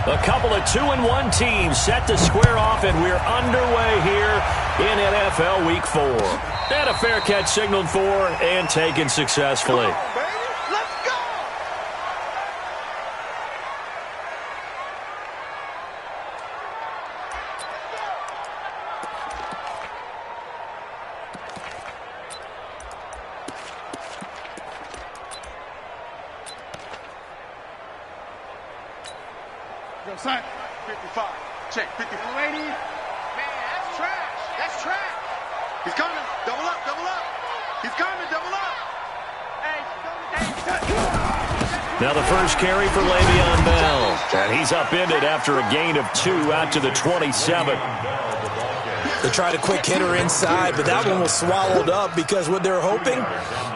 A couple of 2-1 teams set to square off, and we're underway here in NFL Week 4. And a fair catch signaled for and taken successfully. Son, 55. Check, 54. Lady. Man, that's trash. That's trash. He's coming. Double up, double up. He's coming, double up. Hey, now the first carry for Le'Veon Bell. And he's upended after a gain of 2 out to the 27. They tried a quick hitter inside, but that one was swallowed up because what they're hoping,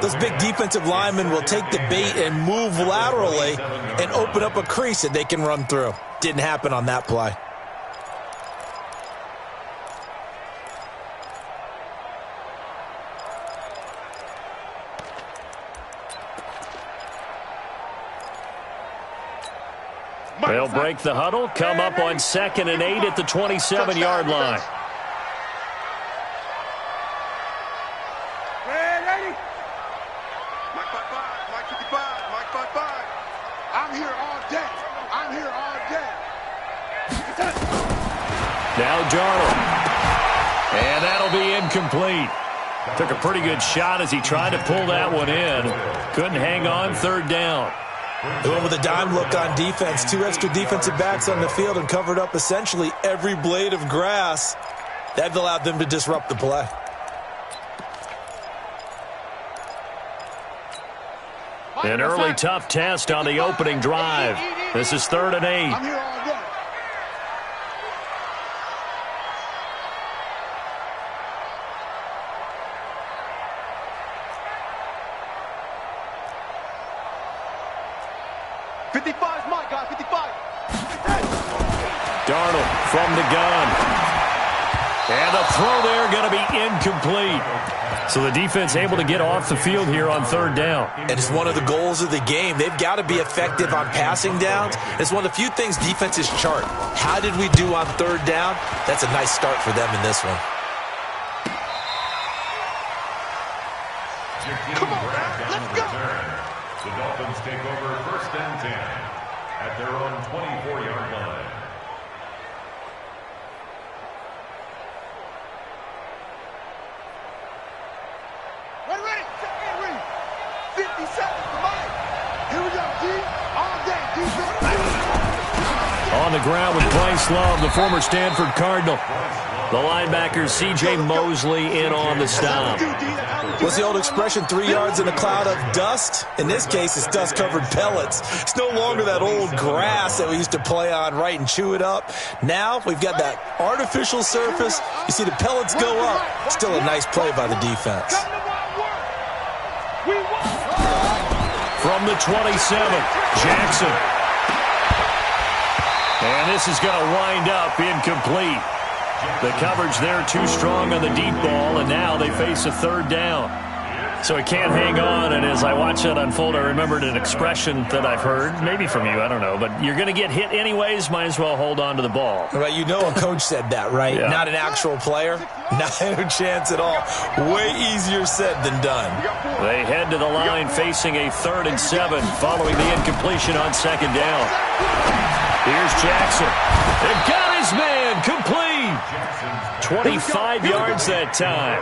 those big defensive linemen will take the bait and move laterally and open up a crease that they can run through. Didn't happen on that play. They'll break the huddle, come up on 2nd and 8 at the 27-yard line. Now Darnold. And that'll be incomplete. Took a pretty good shot as he tried to pull that one in. Couldn't hang on, 3rd down. They went with a dime look on defense. 2 extra defensive backs on the field and covered up essentially every blade of grass. That allowed them to disrupt the play. An early tough test on the opening drive. This is 3rd and 8. Darnold from the gun. And the throw there going to be incomplete. So the defense able to get off the field here on 3rd down. And it's one of the goals of the game. They've got to be effective on passing downs. It's one of the few things defenses chart. How did we do on 3rd down? That's a nice start for them in this one. Come on, let's go. The Dolphins take over 1st and 10 at their own 24-yard line. Ready? 50 seconds for Mike. Here we go, D. All day, defense. On the ground with Bryce Love, the former Stanford Cardinal. The linebacker C.J. Mosley in on the stop. What's the old expression, 3 yards in a cloud of dust? In this case, it's dust-covered pellets. It's no longer that old grass that we used to play on, right, and chew it up. Now we've got that artificial surface. You see the pellets go up. Still a nice play by the defense. From the 27, Jackson. And this is going to wind up incomplete. The coverage there too strong on the deep ball, and now they face a 3rd down. So he can't hang on, and as I watch that unfold, I remembered an expression that I've heard, maybe from you, I don't know, but you're going to get hit anyways, might as well hold on to the ball. Right, you know a coach said that, right? Yeah. Not an actual player. Not a chance at all. Way easier said than done. They head to the line facing a 3rd and 7 following the incompletion on 2nd down. Here's Jackson. They've got his man complete. 25 yards that time.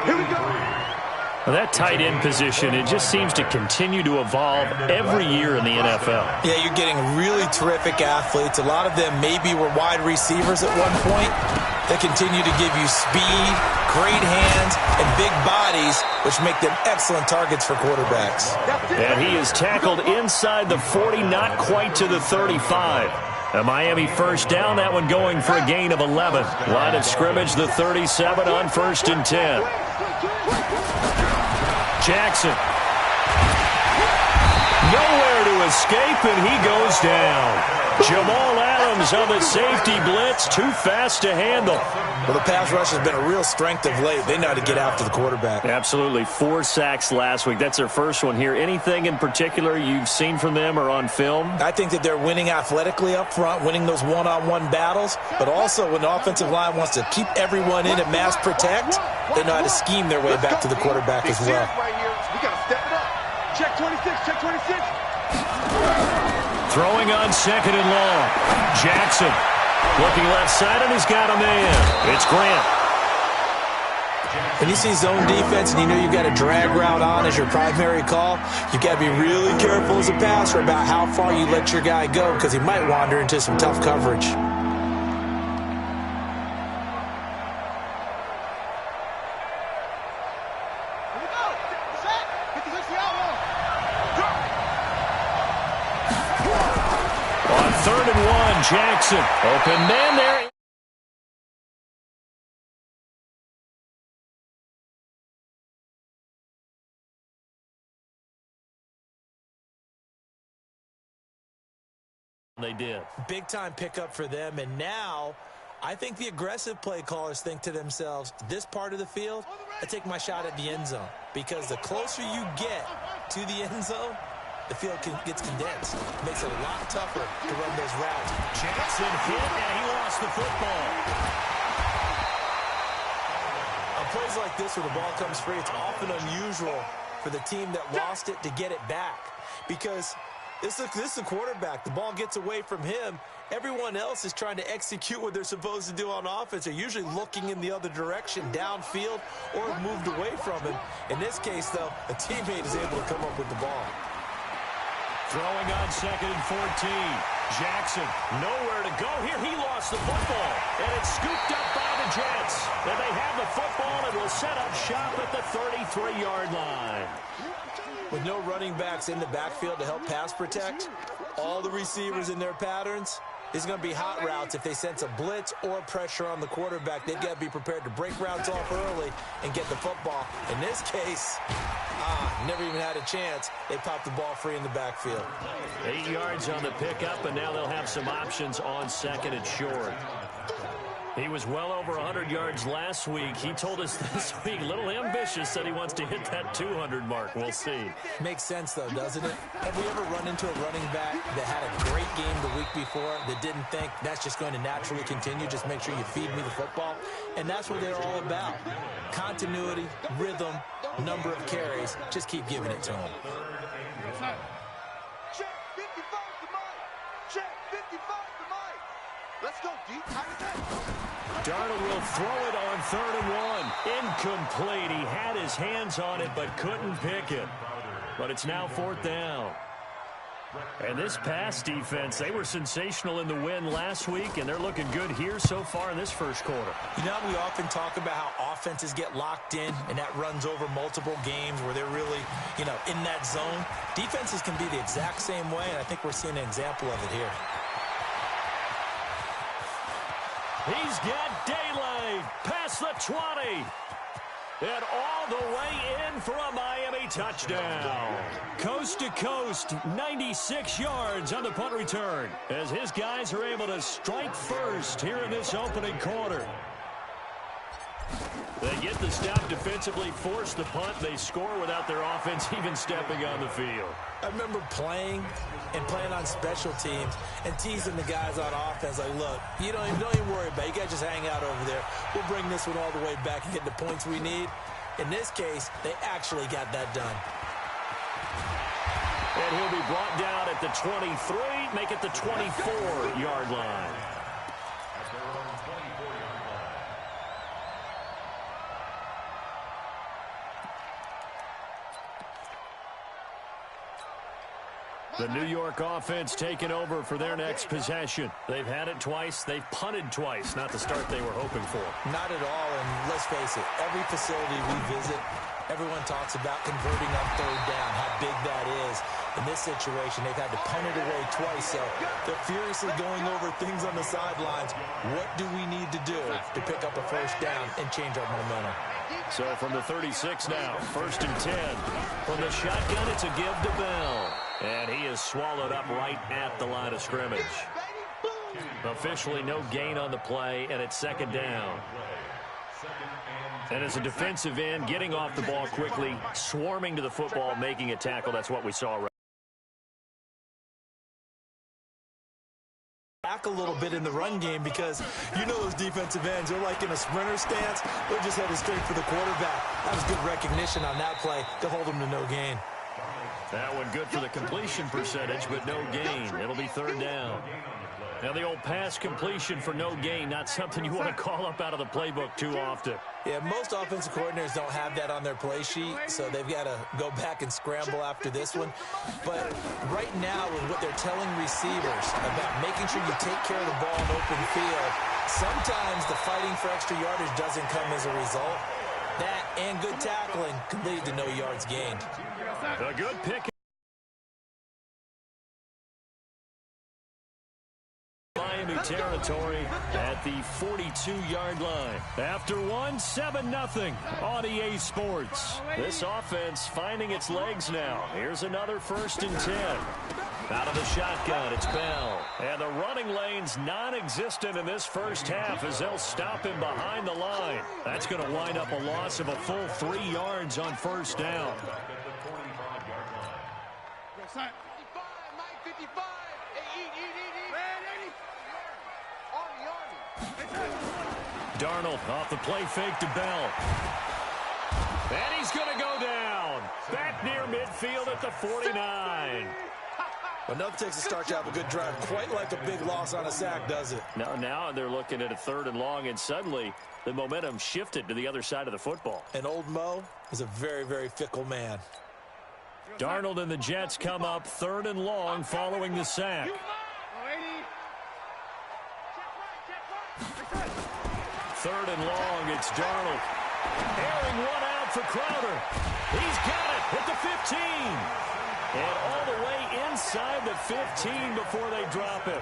Well, that tight end position, it just seems to continue to evolve every year in the NFL. Yeah, you're getting really terrific athletes. A lot of them maybe were wide receivers at one point. They continue to give you speed, great hands, and big bodies, which make them excellent targets for quarterbacks. And he is tackled inside the 40, not quite to the 35. A Miami 1st down, that one going for a gain of 11. Line of scrimmage, the 37 on 1st and 10. Jackson. Nowhere to escape, and he goes down. Jamal Adams on the safety blitz, too fast to handle. Well, the pass rush has been a real strength of late. They know how to get after the quarterback. Absolutely. 4 sacks last week. That's their first one here. Anything in particular you've seen from them or on film? I think that they're winning athletically up front, winning those one-on-one battles, but also when the offensive line wants to keep everyone in and mass protect, they know how to scheme their way back to the quarterback as well. Right here. We got to step it up. Check 26, check 26. Throwing on 2nd and long. Jackson looking left side, and he's got a man. It's Grant. When you see zone defense and you know you've got a drag route on as your primary call, you've got to be really careful as a passer about how far you let your guy go because he might wander into some tough coverage. On 3rd and 1, Jackson. Open man there. They did. Big time pickup for them, and now I think the aggressive play callers think to themselves, this part of the field, I take my shot at the end zone, because the closer you get to the end zone, the field gets condensed. It makes it a lot tougher to run those routes. Jackson hit, and he lost the football. On plays like this where the ball comes free, it's often unusual for the team that lost it to get it back, because this is a quarterback. The ball gets away from him. Everyone else is trying to execute what they're supposed to do on offense. They're usually looking in the other direction, downfield, or moved away from him. In this case, though, a teammate is able to come up with the ball. Throwing on 2nd and 14. Jackson, nowhere to go here. He lost the football, and it's scooped up by the Jets. And they have the football and will set up shop at the 33-yard line. With no running backs in the backfield to help pass protect, all the receivers in their patterns, it's going to be hot routes. If they sense a blitz or pressure on the quarterback, they've got to be prepared to break routes off early and get the football. In this case, never even had a chance. They popped the ball free in the backfield. 8 yards on the pickup, and now they'll have some options on 2nd and short. He was well over 100 yards last week. He told us this week, a little ambitious, said he wants to hit that 200 mark. We'll see. Makes sense, though, doesn't it? Have we ever run into a running back that had a great game the week before that didn't think that's just going to naturally continue? Just make sure you feed me the football. And that's what they're all about. Continuity, rhythm, number of carries. Just keep giving it to them. Check 55 to Mike. Check 55 to Mike. Let's go deep. Darnold will throw it on 3rd and 1. Incomplete. He had his hands on it but couldn't pick it. But it's now 4th down. And this pass defense, they were sensational in the win last week, and they're looking good here so far in this first quarter. You know, we often talk about how offenses get locked in, and that runs over multiple games where they're really, in that zone. Defenses can be the exact same way, and I think we're seeing an example of it here. He's got daylight past the 20. And all the way in for a Miami touchdown. Coast to coast, 96 yards on the punt return, as his guys are able to strike first here in this opening quarter. They get the stop defensively, force the punt. They score without their offense even stepping on the field. I remember playing on special teams and teasing the guys on offense like, look, you don't even worry about it. You guys just hang out over there. We'll bring this one all the way back and get the points we need. In this case, they actually got that done. And he'll be brought down at the 23, make it the 24-yard line. The New York offense taking over for their next possession. They've had it twice. They've punted twice. Not the start they were hoping for. Not at all, and let's face it, every facility we visit, everyone talks about converting on 3rd down, how big that is. In this situation, they've had to punt it away twice, so they're furiously going over things on the sidelines. What do we need to do to pick up a 1st down and change our momentum? So from the 36 now, 1st and 10. From the shotgun, it's a give to Bell. And he is swallowed up right at the line of scrimmage. Officially no gain on the play, and it's second down. And as a defensive end, getting off the ball quickly, swarming to the football, making a tackle, that's what we saw right. Back a little bit in the run game because you know those defensive ends, they're like in a sprinter stance. They're just headed straight for the quarterback. That was good recognition on that play to hold them to no gain. That one good for the completion percentage, but no gain. It'll be third down. Now the old pass completion for no gain, not something you want to call up out of the playbook too often. Yeah, most offensive coordinators don't have that on their play sheet, so they've got to go back and scramble after this one. But right now, with what they're telling receivers about making sure you take care of the ball in open field, sometimes the fighting for extra yardage doesn't come as a result. That and good tackling can lead to no yards gained. A good pick. Miami territory at the 42-yard line. After one, 7-0 on EA Sports. This offense finding its legs now. Here's another 1st and 10. Out of the shotgun, it's Bell. And the running lane's non-existent in this first half as they'll stop him behind the line. That's going to wind up a loss of a full 3 yards on first down. 55, Mike, 55. Hey, eat. Darnold off the play fake to Bell. And he's going to go down. Back near midfield at the 49. Well, nothing takes a start to have a good drive. Quite like a big loss on a sack, does it? Now they're looking at a 3rd and long, and suddenly the momentum shifted to the other side of the football. And old Mo is a very, very fickle man. Darnold and the Jets come up 3rd and long following the sack. 3rd and long, it's Darnold. Airing one out for Crowder. He's got it at the 15. And all the way inside the 15 before they drop him.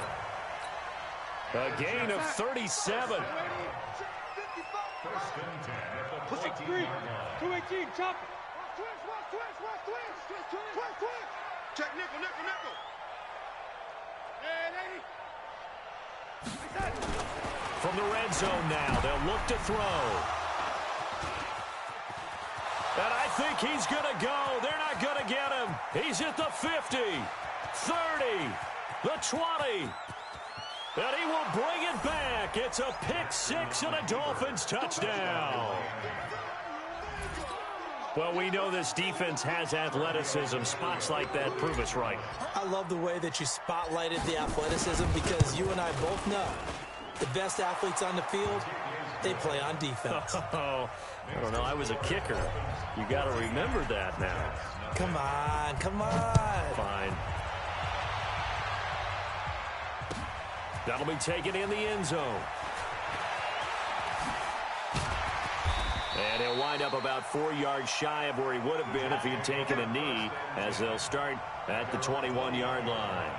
A gain of 37. Push it, 218, chop it. Check nickel. From the red zone now, they'll look to throw. And I think he's going to go. They're not going to get him. He's at the 50, 30, the 20. And he will bring it back. It's a pick 6 and a Dolphins touchdown. Well, we know this defense has athleticism. Spots like that prove us right. I love the way that you spotlighted the athleticism because you and I both know the best athletes on the field, they play on defense. Oh, I don't know. I was a kicker. You got to remember that now. Come on. Fine. That'll be taken in the end zone. And he'll wind up about 4 yards shy of where he would have been if he had taken a knee, as they'll start at the 21-yard line.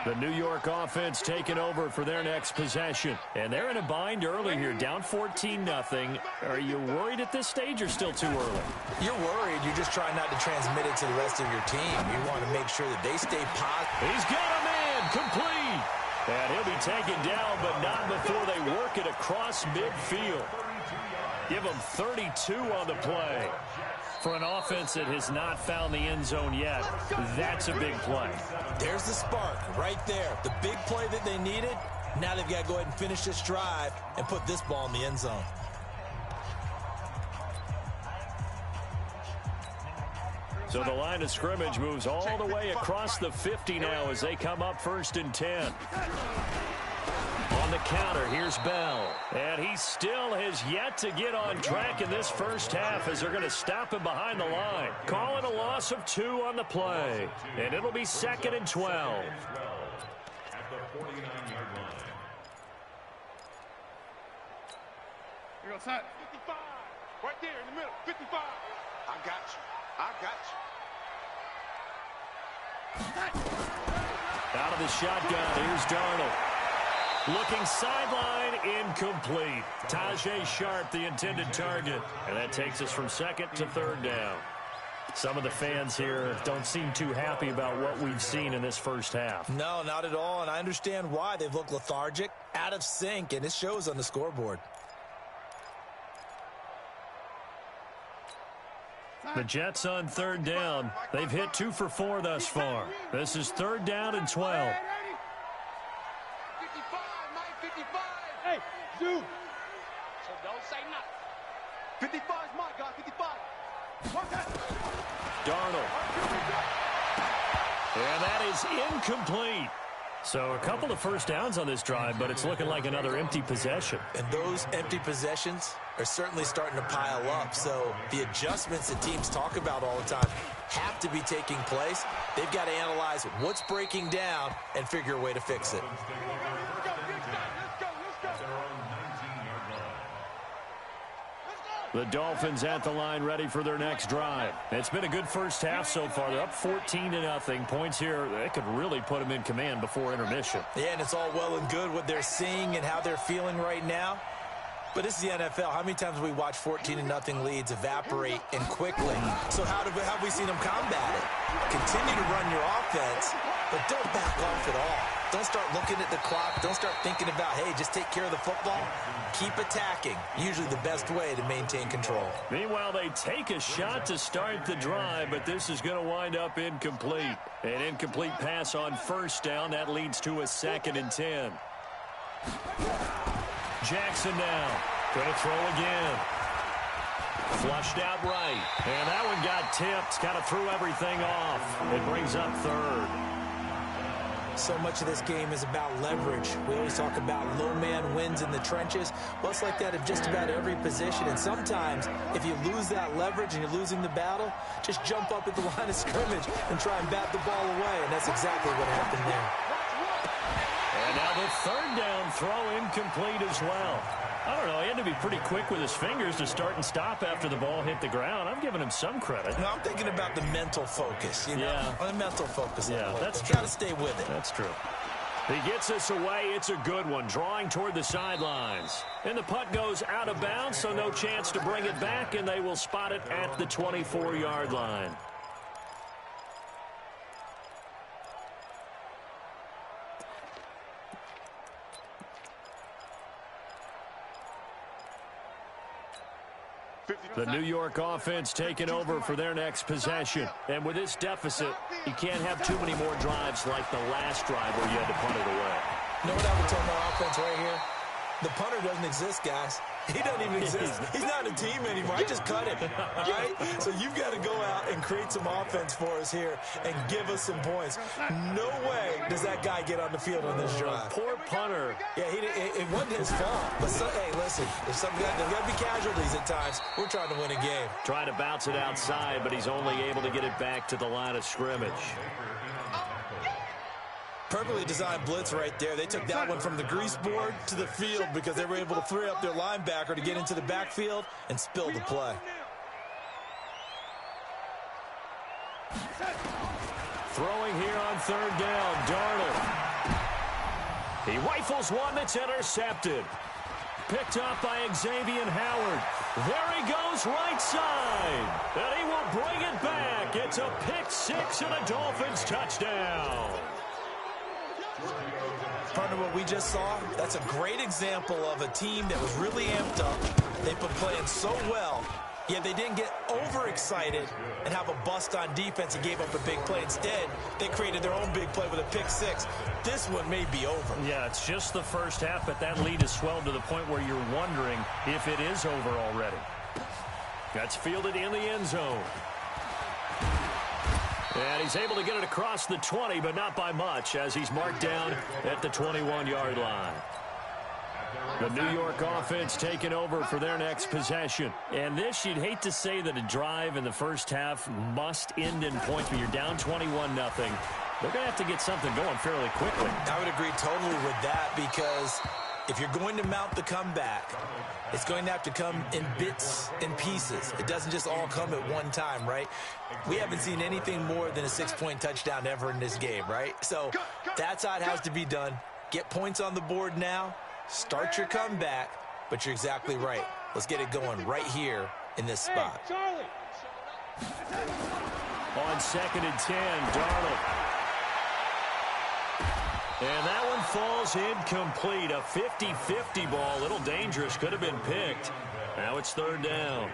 The New York offense taking over for their next possession. And they're in a bind early here, down 14-0. Are you worried at this stage or still too early? You're worried. You're just trying not to transmit it to the rest of your team. You want to make sure that they stay positive. He's got a man complete. And he'll be taken down, but not before they work it across midfield. Give him 32 on the play. For an offense that has not found the end zone yet, that's a big play. There's the spark right there. The big play that they needed. Now they've got to go ahead and finish this drive and put this ball in the end zone. So the line of scrimmage moves all the way across the 50 now as they come up 1st and 10. On the counter, here's Bell. And he still has yet to get on track in this first half as they're going to stop him behind the line. Calling a loss of 2 on the play. And it'll be 2nd and 12. At the 49-yard line. Here goes Hut. 55. Right there in the middle. 55. I got you. Out of the shotgun, here's Darnold. Looking sideline, incomplete. Tajay Sharp, the intended target. And that takes us from 2nd to 3rd down. Some of the fans here don't seem too happy about what we've seen in this first half. No, not at all, and I understand why. They've looked lethargic, out of sync, and it shows on the scoreboard. The Jets on third down. They've hit 2 for 4 thus far. This is third down and 12. 55, Mike, 55. Hey, Zoo. So don't say nothing. 55 is my guy, 55. Darnold. And that is incomplete. So a couple of first downs on this drive, but it's looking like another empty possession. And those empty possessions are certainly starting to pile up. So the adjustments that teams talk about all the time have to be taking place. They've got to analyze what's breaking down and figure a way to fix it. The Dolphins at the line ready for their next drive. It's been a good first half so far. They're up 14-0. Points here, they could really put them in command before intermission. Yeah, and it's all well and good what they're seeing and how they're feeling right now. But this is the NFL. How many times have we watched 14-0 leads evaporate and quickly? So how have we seen them combat it? Continue to run your offense, but don't back off at all. Don't start looking at the clock. Don't start thinking about, hey, just take care of the football. Keep attacking. Usually the best way to maintain control. Meanwhile, they take a shot to start the drive, but this is going to wind up incomplete. An incomplete pass on first down. That leads to a 2nd and 10. Jackson now. Going to throw again. Flushed out right. And that one got tipped. Kind of threw everything off. It brings up third. So much of this game is about leverage. We always talk about low man wins in the trenches. Well, it's like that at just about every position. And sometimes, if you lose that leverage and you're losing the battle, just jump up at the line of scrimmage and try and bat the ball away. And that's exactly what happened there. And now the third down throw incomplete as well. I don't know, he had to be pretty quick with his fingers to start and stop after the ball hit the ground. I'm giving him some credit. No, I'm thinking about the mental focus, you know? Yeah. On the mental focus. Yeah, that's true. Got to stay with it. That's true. He gets us away. It's a good one, drawing toward the sidelines. And the punt goes out of bounds, so no chance to bring it back, and they will spot it at the 24-yard line. The New York offense taking over for their next possession. And with this deficit, you can't have too many more drives like the last drive where you had to punt it away. You know what I would tell my offense right here? The punter doesn't exist, guys. He doesn't even exist. He's not a team anymore. I just cut him. All right? So you've got to go out and create some offense for us here and give us some points. No way does that guy get on the field on this drive. Poor punter. Yeah, it wasn't his fault. But, hey, listen, there's got to be casualties at times. We're trying to win a game. Trying to bounce it outside, but he's only able to get it back to the line of scrimmage. Perfectly designed blitz right there. They took that one from the grease board to the field because they were able to free up their linebacker to get into the backfield and spill the play. Throwing here on third down, Darnold. He rifles one that's intercepted. Picked up by Xavier Howard. There he goes right side. And he will bring it back. It's a pick six and a Dolphins touchdown. Partner, what we just saw, that's a great example of a team that was really amped up. They've been playing so well, yet they didn't get overexcited and have a bust on defense and gave up a big play. Instead, they created their own big play with a pick six. This one may be over. Yeah, it's just the first half, but that lead has swelled to the point where you're wondering if it is over already. That's fielded in the end zone. And he's able to get it across the 20, but not by much, as he's marked down at the 21-yard line. The New York offense taking over for their next possession. And this, you'd hate to say that a drive in the first half must end in points, but you're down 21-0. They're going to have to get something going fairly quickly. I would agree totally with that, because if you're going to mount the comeback, it's going to have to come in bits and pieces. It doesn't just all come at one time, right? We haven't seen anything more than a 6-point touchdown ever in this game, right? So that's how it has to be done. Get points on the board now. Start your comeback. But you're exactly right. Let's get it going right here in this spot. Charlie, On 2nd and 10, Darnold. And that one falls incomplete. A 50-50 ball. A little dangerous. Could have been picked. Now it's 3rd down.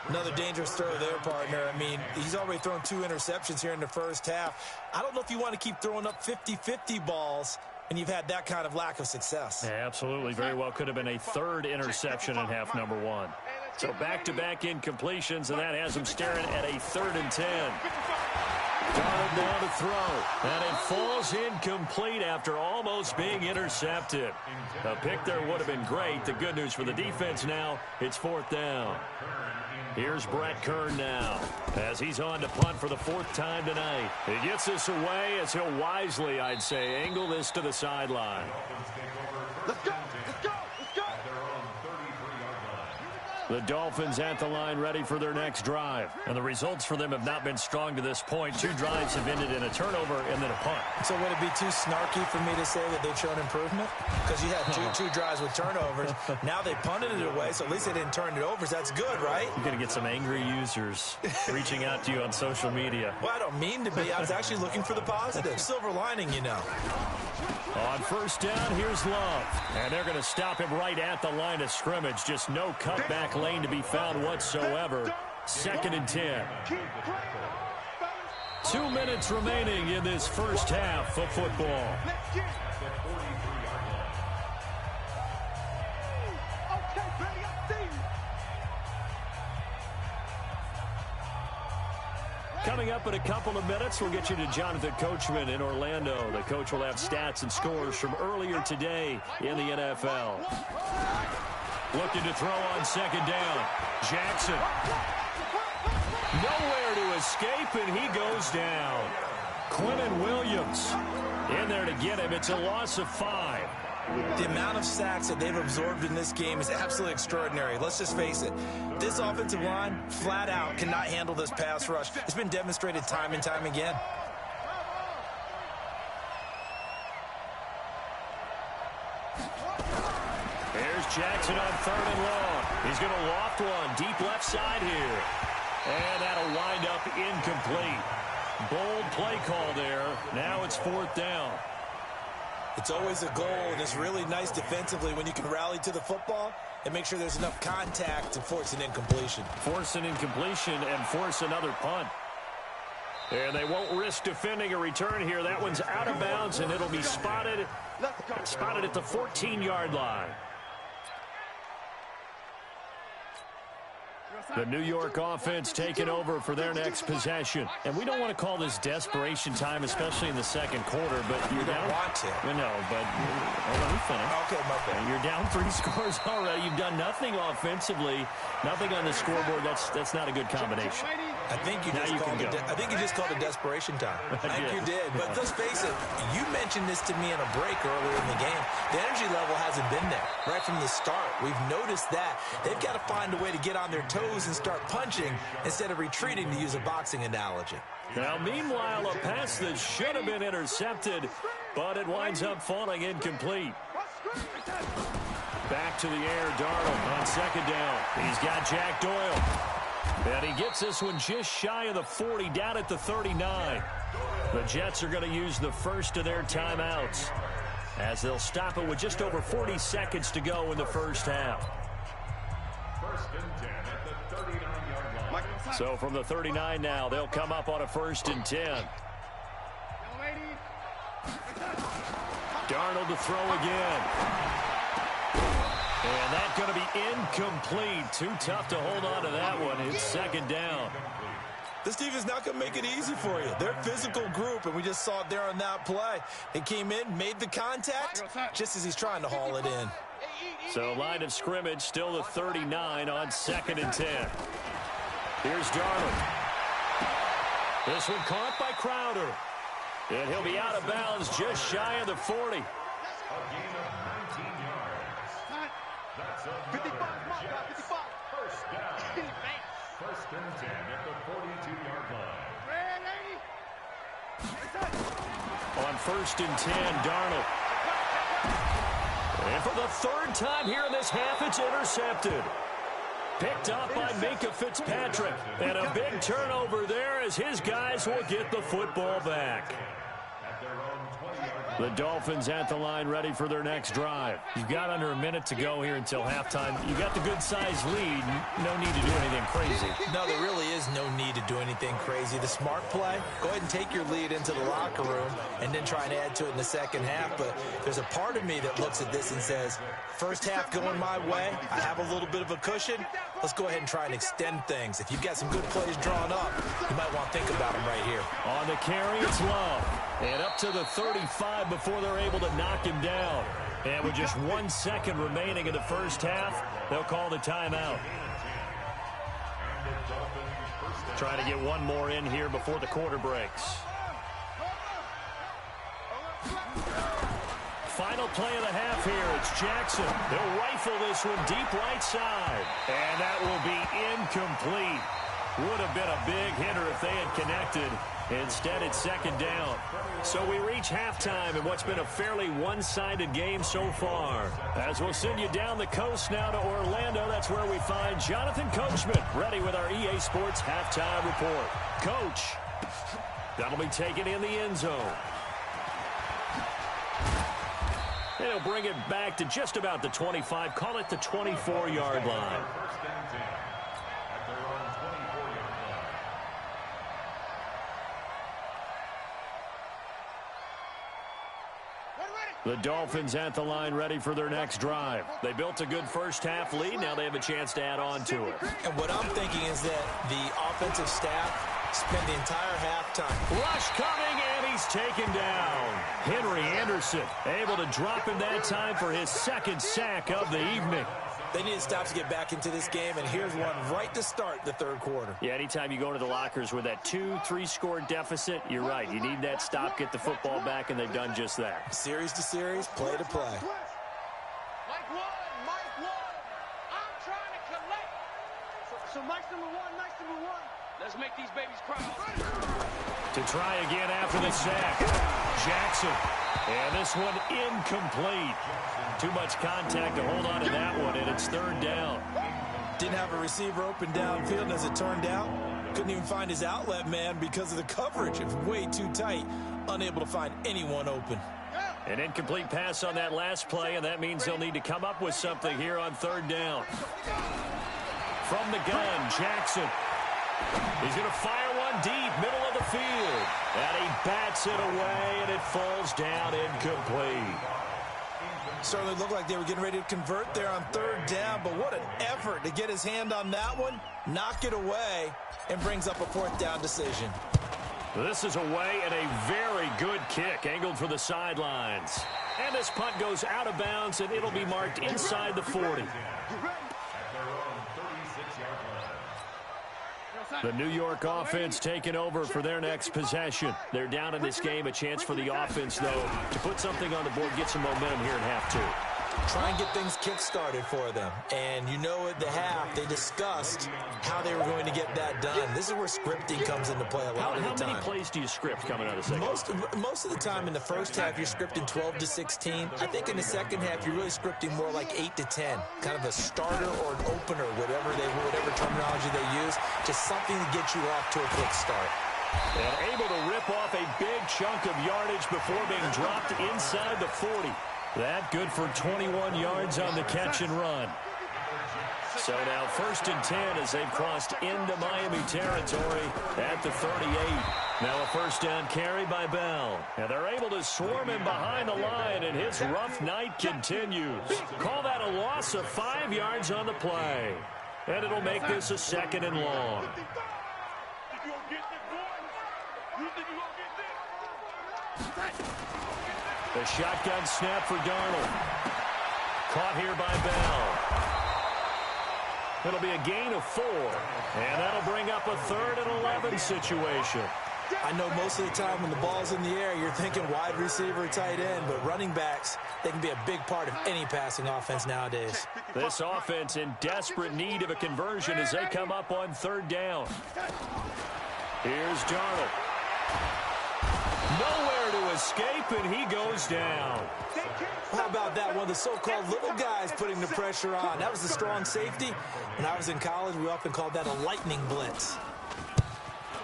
Another dangerous throw there, partner. I mean, he's already thrown 2 interceptions here in the first half. I don't know if you want to keep throwing up 50-50 balls and you've had that kind of lack of success. Yeah, absolutely. Very well could have been a 3rd interception in half number 1. So back-to-back incompletions, and that has him staring at a 3rd and 10. Darnold now to throw. And it falls incomplete after almost being intercepted. A pick there would have been great. The good news for the defense now, it's 4th down. Here's Brett Kern now as he's on to punt for the 4th time tonight. He gets this away as he'll wisely, I'd say, angle this to the sideline. Let's go! Let's go! Let's go! The Dolphins at the line ready for their next drive. And the results for them have not been strong to this point. 2 drives have ended in a turnover and then a punt. So would it be too snarky for me to say that they've shown improvement? Because you had two drives with turnovers. Now they punted it away, so at least they didn't turn it over. So that's good, right? You're going to get some angry users reaching out to you on social media. Well, I don't mean to be. I was actually looking for the positive. Silver lining, you know. On 1st down, here's Love. And they're going to stop him right at the line of scrimmage. Just no cutback lane to be found whatsoever. 2nd and 10. 2 minutes remaining in this first half of football. Coming up in a couple of minutes, we'll get you to Jonathan Coachman in Orlando. The coach will have stats and scores from earlier today in the NFL. Looking to throw on 2nd down. Jackson. Nowhere to escape, and he goes down. Quinnen Williams in there to get him. It's a loss of 5. The amount of sacks that they've absorbed in this game is absolutely extraordinary. Let's just face it. This offensive line, flat out, cannot handle this pass rush. It's been demonstrated time and time again. Here's Jackson on 3rd and long. He's going to loft one deep left side here. And that'll wind up incomplete. Bold play call there. Now it's 4th down. It's always a goal, and it's really nice defensively when you can rally to the football and make sure there's enough contact to force an incompletion. Force an incompletion and force another punt. And they won't risk defending a return here. That one's out of bounds, and it'll be spotted at the 14-yard line. The New York offense taking over for their next possession. And we don't want to call this desperation time, especially in the 2nd quarter, but you're down. Want to. No, but let me finish. Okay, my bad. You're down 3 scores already. You've done nothing offensively, nothing on the scoreboard. That's not a good combination. I think you just called it desperation time. I think you did. But let's face it, you mentioned this to me in a break earlier in the game. The energy level hasn't been there right from the start. We've noticed that. They've got to find a way to get on their toes and start punching instead of retreating, to use a boxing analogy. Now, meanwhile, a pass that should have been intercepted, but it winds up falling incomplete. Back to the air, Darnold on 2nd down. He's got Jack Doyle. And he gets this one just shy of the 40, down at the 39. The Jets are going to use the first of their timeouts as they'll stop it with just over 40 seconds to go in the first half. 1st and 10 at the 39-yard line. So from the 39 now, they'll come up on a 1st and 10. Darnold to throw again. And that's going to be incomplete. Too tough to hold on to that one. It's 2nd down. This team is not going to make it easy for you. They're a physical group, and we just saw it there on that play. They came in, made the contact, just as he's trying to haul it in. So line of scrimmage, still the 39 on 2nd and 10. Here's Darnold. This one caught by Crowder. And he'll be out of bounds just shy of the 40. A gain of 19 yards. That's another 55. Jets. 55. 1st down. 1st and 10 at the 42-yard line. On 1st and 10, Darnold. And for the 3rd time here in this half, it's intercepted. Picked up by Minka Fitzpatrick. And a big turnover there as his guys will get the football back. The Dolphins at the line ready for their next drive. You've got under a minute to go here until halftime. You got the good-sized lead. No need to do anything crazy. No, there really is no need to do anything crazy. The smart play, go ahead and take your lead into the locker room and then try and add to it in the second half. But there's a part of me that looks at this and says, first half going my way, I have a little bit of a cushion. Let's go ahead and try and extend things. If you've got some good plays drawn up, you might want to think about them right here. On the carry, it's Love. And up to the 35 before they're able to knock him down. And with just 1 second remaining in the first half, they'll call the timeout. Trying to get one more in here before the quarter breaks. Final play of the half here. It's Jackson. They'll rifle this one deep right side. And that will be incomplete. Would have been a big hitter if they had connected. Instead, it's second down. So we reach halftime in what's been a fairly one-sided game so far. As we'll send you down the coast now to Orlando, that's where we find Jonathan Coachman, ready with our EA Sports halftime report. Coach, that'll be taken in the end zone. They'll bring it back to just about the 25, call it the 24-yard line. The Dolphins at the line ready for their next drive. They built a good first half lead. Now they have a chance to add on to it. And what I'm thinking is that the offensive staff spent the entire halftime. Rush coming, and he's taken down. Henry Anderson able to drop in that time for his second sack of the evening. They need to stop to get back into this game, and here's one right to start the third quarter. Yeah, anytime you go into the lockers with that 2-3 score deficit, you're right. You need that stop, get the football back, and they've done just that. Series to series, play to play. Mike one. I'm trying to collect. So Mike's number one. Let's make these babies cry. To try again after the sack. Jackson. And this one incomplete. Too much contact to hold on to that one, and it's third down. Didn't have a receiver open downfield, and as it turned out, couldn't even find his outlet man because of the coverage. It was way too tight, unable to find anyone open. An incomplete pass on that last play, and that means they'll need to come up with something here on third down. From the gun, Jackson. He's going to fire one deep, middle of the field. And he bats it away, and it falls down incomplete. Certainly looked like they were getting ready to convert there on third down, but what an effort to get his hand on that one, knock it away, and brings up a fourth down decision. This is away and a very good kick, angled for the sidelines. And this punt goes out of bounds, and it'll be marked inside the 40. The New York offense taking over for their next possession. They're down in this game. A chance for the offense, though, to put something on the board, get some momentum here in half two. Try and get things kick-started for them. And you know at the half, they discussed how they were going to get that done. This is where scripting comes into play a lot of the time. How many plays do you script coming out of the second? Most of the time in the first half, you're scripting 12 to 16. I think in the second half, you're really scripting more like 8 to 10. Kind of a starter or an opener, whatever terminology they use. Just something to get you off to a quick start. And able to rip off a big chunk of yardage before being dropped inside the 40. That good for 21 yards on the catch and run. So now 1st and 10 as they've crossed into Miami territory at the 38. Now a first down carry by Bell. And they're able to swarm him behind the line, and his rough night continues. Call that a loss of 5 yards on the play. And it'll make this a second and long. The shotgun snap for Darnold. Caught here by Bell. It'll be a gain of 4. And that'll bring up a 3rd and 11 situation. I know most of the time when the ball's in the air, you're thinking wide receiver, tight end, but running backs, they can be a big part of any passing offense nowadays. This offense in desperate need of a conversion as they come up on 3rd down. Here's Darnold. Nowhere to escape, and he goes down. How about that? One of the so-called little guys putting the pressure on. That was the strong safety. When I was in college, we often called that a lightning blitz.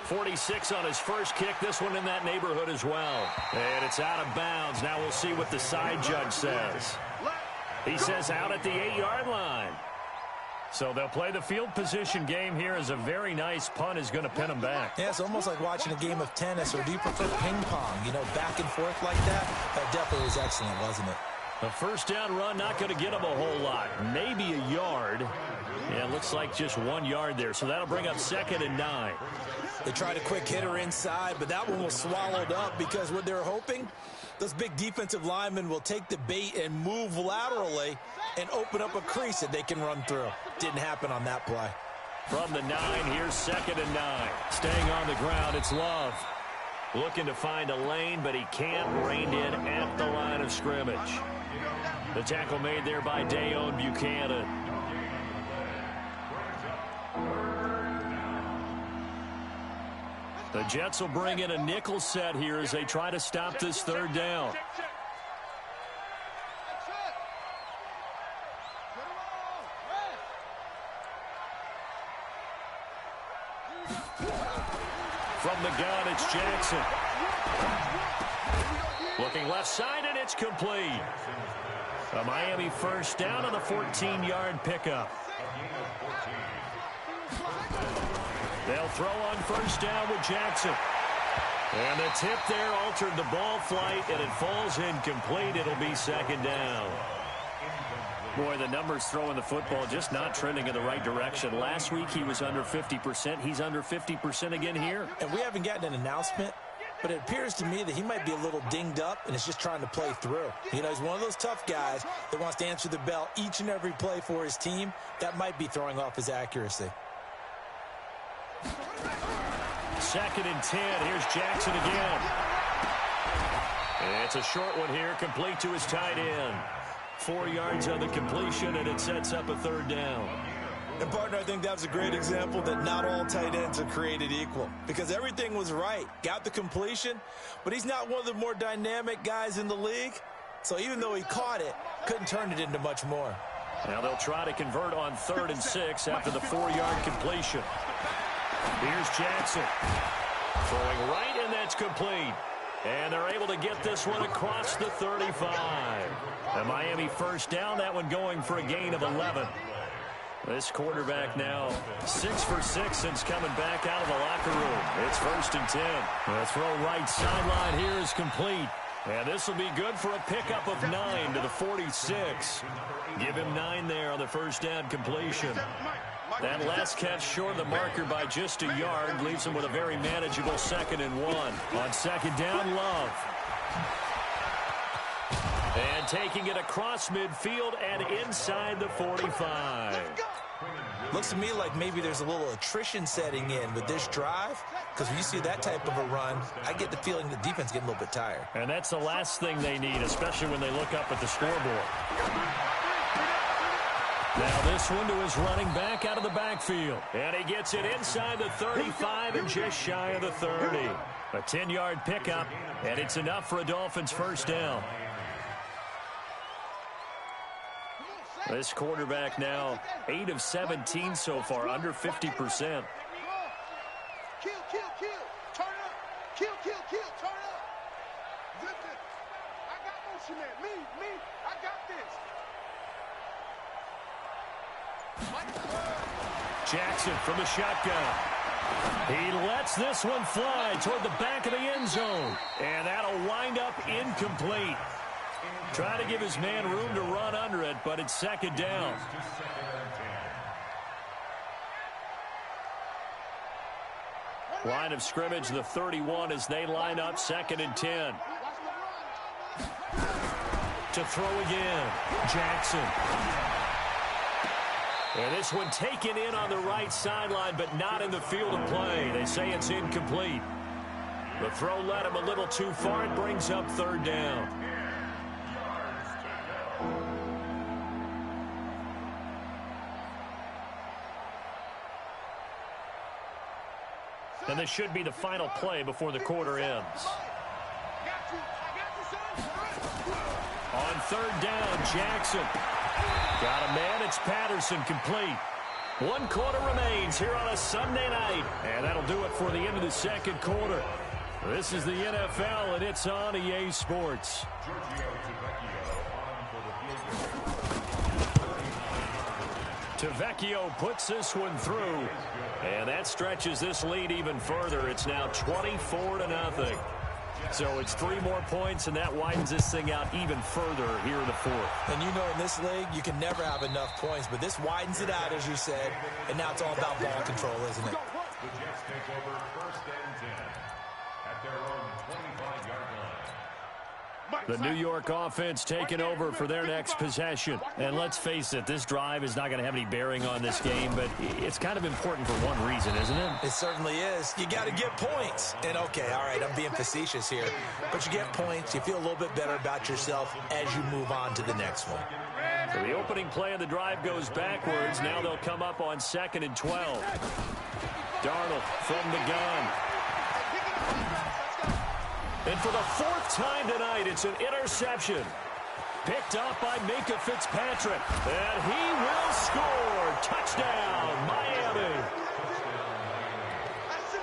46 on his first kick. This one in that neighborhood as well. And it's out of bounds. Now we'll see what the side judge says. He says out at the 8-yard line. So they'll play the field position game here as a very nice punt is going to pin them back. Yeah, it's almost like watching a game of tennis, or do you prefer ping pong? You know, back and forth like that? That definitely was excellent, wasn't it? A first down run, not going to get them a whole lot. Maybe a yard. Yeah, it looks like just 1 yard there. So that'll bring up 2nd and 9. They tried a quick hitter inside, but that one was swallowed up because what they're hoping, those big defensive linemen will take the bait and move laterally and open up a crease that they can run through. Didn't happen on that play. From the 9, here's 2nd and 9. Staying on the ground, it's Love. Looking to find a lane, but he can't. Reined in at the line of scrimmage. The tackle made there by Dayon Buchanan. The Jets will bring in a nickel set here as they try to stop this 3rd down. From the gun, it's Jackson. Looking left side, and it's complete. A Miami first down on the 14-yard pickup. They'll throw on first down with Jackson. And the tip there altered the ball flight, and it falls incomplete. It'll be 2nd down. Boy, the numbers throwing the football just not trending in the right direction. Last week he was under 50%. He's under 50% again here. And we haven't gotten an announcement, but it appears to me that he might be a little dinged up and is just trying to play through. You know, he's one of those tough guys that wants to answer the bell each and every play for his team. That might be throwing off his accuracy. 2nd and 10. Here's Jackson again. And it's a short one here, complete to his tight end. 4 yards on the completion, and it sets up a 3rd down. And, partner, I think that was a great example that not all tight ends are created equal, because everything was right. Got the completion, but he's not one of the more dynamic guys in the league. So even though he caught it, couldn't turn it into much more. Now they'll try to convert on 3rd and 6 after the 4-yard completion. Here's Jackson. Throwing right, and that's complete. And they're able to get this one across the 35. The Miami first down, that one going for a gain of 11. This quarterback now 6 for 6 since coming back out of the locker room. It's 1st and 10. The throw right sideline here is complete. And this will be good for a pickup of 9 to the 46. Give him 9 there on the first down completion. That last catch short of the marker by just a yard leaves him with a very manageable 2nd and 1. On 2nd down, Love. And taking it across midfield and inside the 45. Looks to me like maybe there's a little attrition setting in with this drive, because when you see that type of a run, I get the feeling the defense is getting a little bit tired. And that's the last thing they need, especially when they look up at the scoreboard. Now this one to his running back out of the backfield. And he gets it inside the 35 and just shy of the 30. A 10-yard pickup, and it's enough for a Dolphins first down. This quarterback now 8 of 17 so far, under 50%. Kill, turn up. Kill, turn up. Zip it. I got motion man. Me, I got this. Jackson from the shotgun. He lets this one fly toward the back of the end zone. And that'll wind up incomplete. Trying to give his man room to run under it, but it's 2nd down. Line of scrimmage, the 31, as they line up 2nd and 10. To throw again, Jackson. And this one taken in on the right sideline, but not in the field of play. They say it's incomplete. The throw led him a little too far. It brings up 3rd down. And this should be the final play before the quarter ends. On third down, Jackson. Got a man. It's Patterson, complete. 1 quarter remains here on a Sunday night. And that'll do it for the end of the second quarter. This is the NFL, and it's on EA Sports. Tavecchio puts this one through. And that stretches this lead even further. It's now 24-0. So it's 3 more points, and that widens this thing out even further here in the fourth. And you know, in this league, you can never have enough points, but this widens it out, as you said, and now it's all about ball control, isn't it? The Jets take over 1st and 10 at their own 25-yard line. The New York offense taking over for their next possession. And let's face it, this drive is not going to have any bearing on this game, but it's kind of important for one reason, isn't it? It certainly is. You got to get points. And, okay, all right, I'm being facetious here. But you get points, you feel a little bit better about yourself as you move on to the next one. So the opening play of the drive goes backwards. Now they'll come up on 2nd and 12. Darnold from the gun. And for the 4th time tonight, it's an interception. Picked up by Minkah Fitzpatrick. And he will score. Touchdown, Miami.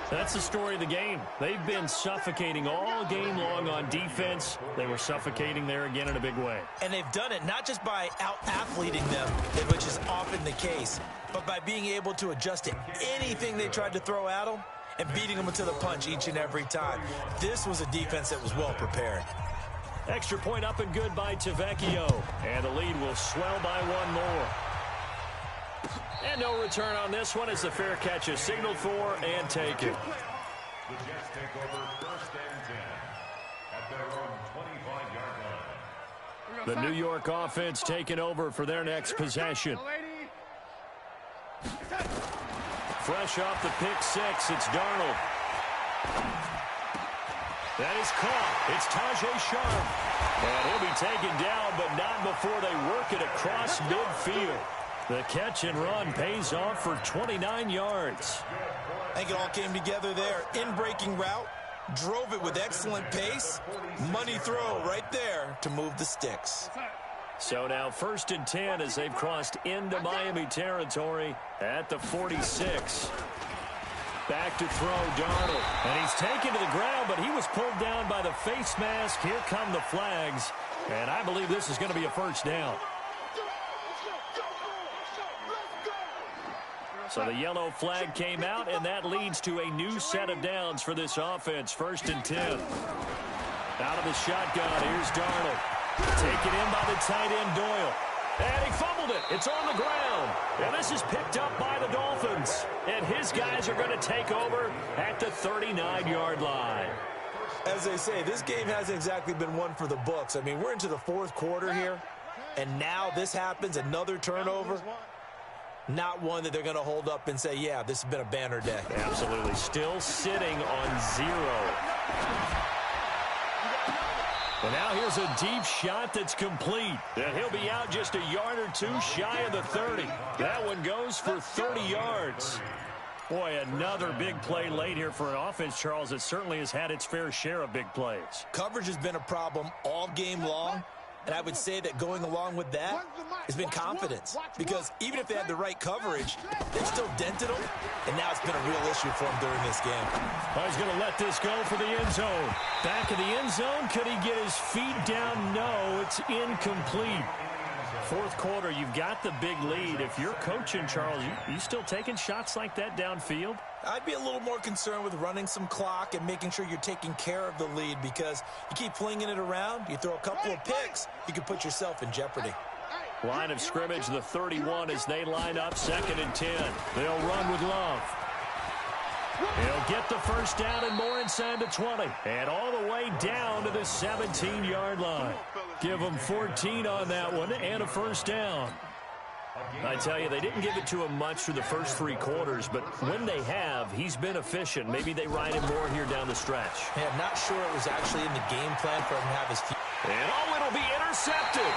That's the story of the game. They've been suffocating all game long on defense. They were suffocating there again in a big way. And they've done it not just by out-athleting them, which is often the case, but by being able to adjust to anything they tried to throw at them and beating them to the punch each and every time. This was a defense that was well prepared. Extra point up and good by Tavecchio. And the lead will swell by 1 more. And no return on this one as the fair catch is signaled for and taken. The Jets take over 1st and 10 at their own 25-yard line. The New York offense taking over for their next possession. Fresh off the pick 6, it's Darnold. That is caught. It's Tajay Sharp. And he'll be taken down, but not before they work it across midfield. The catch and run pays off for 29 yards. I think it all came together there. In-breaking route, drove it with excellent pace. Money throw right there to move the sticks. So now 1st and 10 as they've crossed into Miami territory at the 46. Back to throw, Darnold. And he's taken to the ground, but he was pulled down by the face mask. Here come the flags. And I believe this is going to be a 1st down. So the yellow flag came out, and that leads to a new set of downs for this offense. 1st and 10. Out of the shotgun, here's Darnold. Taken in by the tight end, Doyle. And he fumbled it. It's on the ground. And this is picked up by the Dolphins. And his guys are going to take over at the 39-yard line. As they say, this game hasn't exactly been one for the books. I mean, we're into the 4th quarter here, and now this happens, another turnover. Not one that they're going to hold up and say, yeah, this has been a banner day. Absolutely. Still sitting on 0. Well, now here's a deep shot that's complete. And he'll be out just a yard or 2 shy of the 30. That one goes for 30 yards. Boy, another big play late here for an offense, Charles, that certainly has had its fair share of big plays. Coverage has been a problem all game long. And I would say that going along with that has been confidence. Because even if they had the right coverage, they still dented them. And now it's been a real issue for them during this game. Well, he's going to let this go for the end zone. Back of the end zone. Could he get his feet down? No, it's incomplete. 4th quarter, you've got the big lead. If you're coaching, Charles, you still taking shots like that downfield? I'd be a little more concerned with running some clock and making sure you're taking care of the lead, because you keep flinging it around, you throw a couple of picks, you can put yourself in jeopardy. Line of scrimmage, the 31 as they line up 2nd and 10. They'll run with Love. He'll get the 1st down and more inside the 20. And all the way down to the 17-yard line. Give them 14 on that one and a 1st down. I tell you, they didn't give it to him much through the first 3 quarters, but when they have, he's been efficient. Maybe they ride him more here down the stretch. Yeah, I'm not sure it was actually in the game plan for him to have his feet. And it'll be intercepted.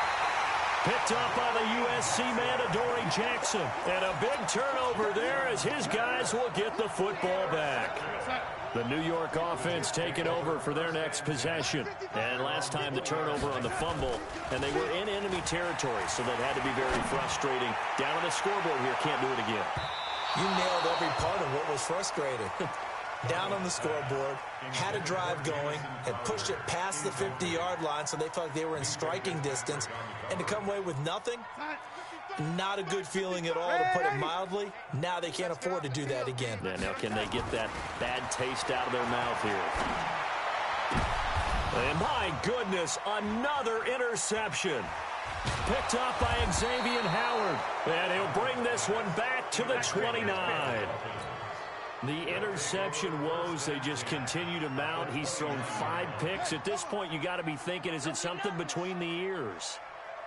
Picked up by the USC man, Adoree Jackson. And a big turnover there as his guys will get the football back. The New York offense taking over for their next possession. And last time the turnover on the fumble, and they were in enemy territory, so that had to be very frustrating. Down on the scoreboard here, can't do it again. You nailed every part of what was frustrating. Down on the scoreboard, had a drive going, had pushed it past the 50-yard line, so they felt like they were in striking distance, and to come away with nothing, not a good feeling at all, to put it mildly. Now they can't afford to do that again. Yeah, now can they get that bad taste out of their mouth here? And my goodness, another interception. Picked up by Xavier Howard. And he'll bring this one back to the 29. The interception woes, they just continue to mount. He's thrown 5 picks. At this point, you got to be thinking, is it something between the ears?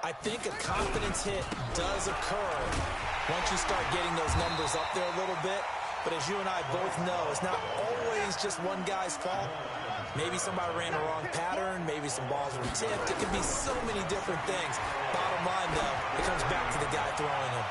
I think a confidence hit does occur once you start getting those numbers up there a little bit. But as you and I both know, it's not always just one guy's fault. Maybe somebody ran the wrong pattern. Maybe some balls were tipped. It could be so many different things. Bottom line, though, it comes back to the guy throwing them.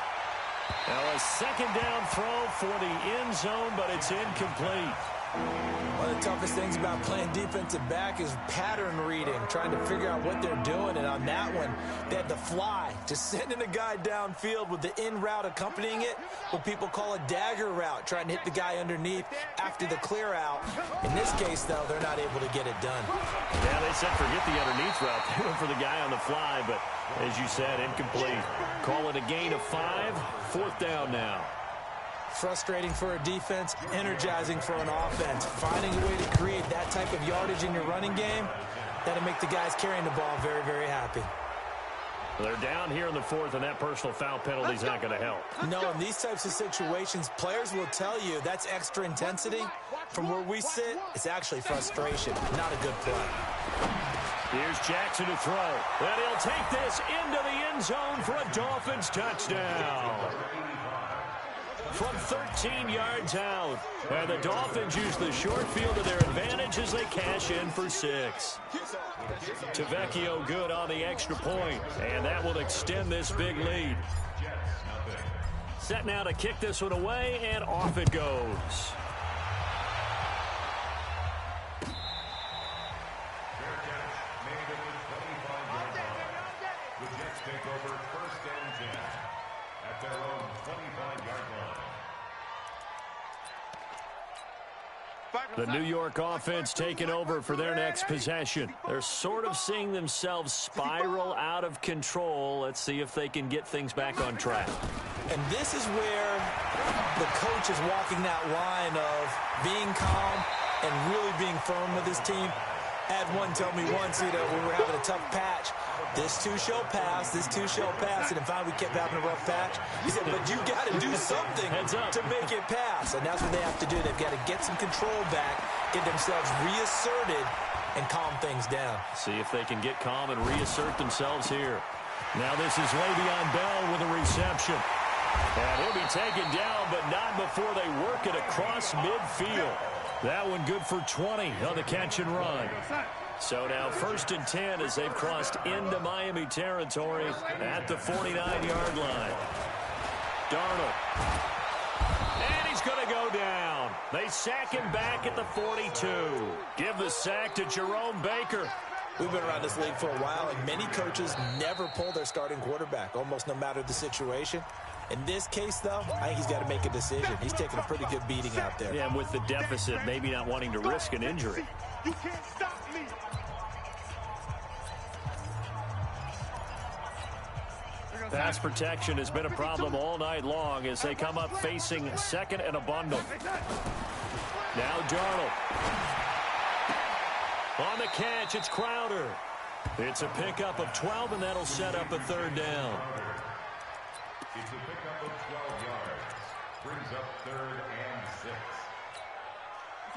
Now a second down throw for the end zone, but it's incomplete. One of the toughest things about playing defensive back is pattern reading, trying to figure out what they're doing. And on that one, they had the fly, just sending a guy downfield with the in route accompanying it, what people call a dagger route, trying to hit the guy underneath after the clear out. In this case, though, they're not able to get it done. Yeah, they said forget the underneath route. They went for the guy on the fly, but as you said, incomplete. Call it a gain of 5, 4th down now. Frustrating for a defense, energizing for an offense. Finding a way to create that type of yardage in your running game, that'll make the guys carrying the ball very, very happy. They're down here in the 4th, and that personal foul penalty is not going to help. No, in these types of situations, players will tell you that's extra intensity. From where we sit, it's actually frustration, not a good play. Here's Jackson to throw. And he'll take this into the end zone for a Dolphins touchdown. From 13 yards out. And the Dolphins use the short field to their advantage as they cash in for 6. Tavecchio good on the extra point. And that will extend this big lead. Set now to kick this one away, and off it goes. Take over 1st and 10 at their own 25-yard line. The New York offense taking over for their next possession. They're sort of seeing themselves spiral out of control. Let's see if they can get things back on track. And this is where the coach is walking that line of being calm and really being firm with his team. Had one tell me once, when we were having a tough patch, this too shall pass, this too shall pass, and then finally we kept having a rough patch. He said, but you got to do something to make it pass, and that's what they have to do. They've got to get some control back, get themselves reasserted, and calm things down. See if they can get calm and reassert themselves here. Now this is Le'Veon Bell with a reception. And he'll be taken down, but not before they work it across midfield. That one good for 20 on the catch and run. So now 1st and 10 as they've crossed into Miami territory at the 49-yard line. Darnold. And he's going to go down. They sack him back at the 42. Give the sack to Jerome Baker. We've been around this league for a while, and many coaches never pull their starting quarterback, almost no matter the situation. In this case, though, I think he's got to make a decision. He's taking a pretty good beating out there. Yeah, and with the deficit, maybe not wanting to risk an injury. You can't stop me. Pass protection has been a problem all night long as they come up facing 2nd and a bundle. Now Darnold. On the catch, it's Crowder. It's a pickup of 12, and that'll set up a 3rd down. It's a pickup of 12 yards. Brings up 3rd and 6.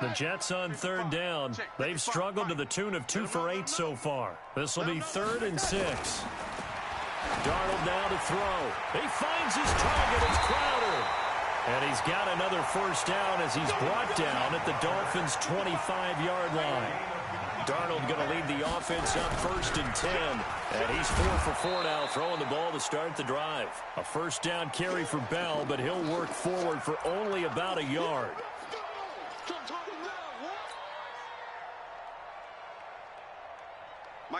The Jets on 3rd down. They've struggled to the tune of 2 for 8 so far. This will be 3rd and 6. Darnold now to throw. He finds his target. It's Crowder. And he's got another 1st down as he's brought down at the Dolphins' 25-yard line. Darnold going to lead the offense up 1st and 10. And he's 4 for 4 now, throwing the ball to start the drive. A 1st down carry for Bell, but he'll work forward for only about a yard.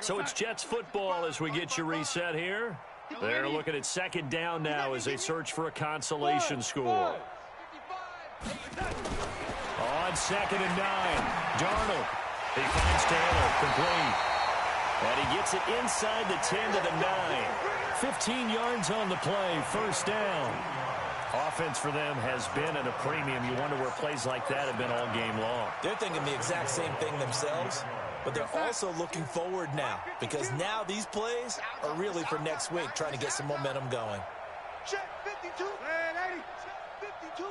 So it's Jets football as we get you reset here. They're looking at second down now as they search for a consolation score. On 2nd and 9, Darnold. He finds Taylor, complete. And he gets it inside the 10 to the 9. 15 yards on the play, first down. Offense for them has been at a premium. You wonder where plays like that have been all game long. They're thinking the exact same thing themselves, but they're also looking forward now because now these plays are really for next week, trying to get some momentum going. Check 52. Check 52.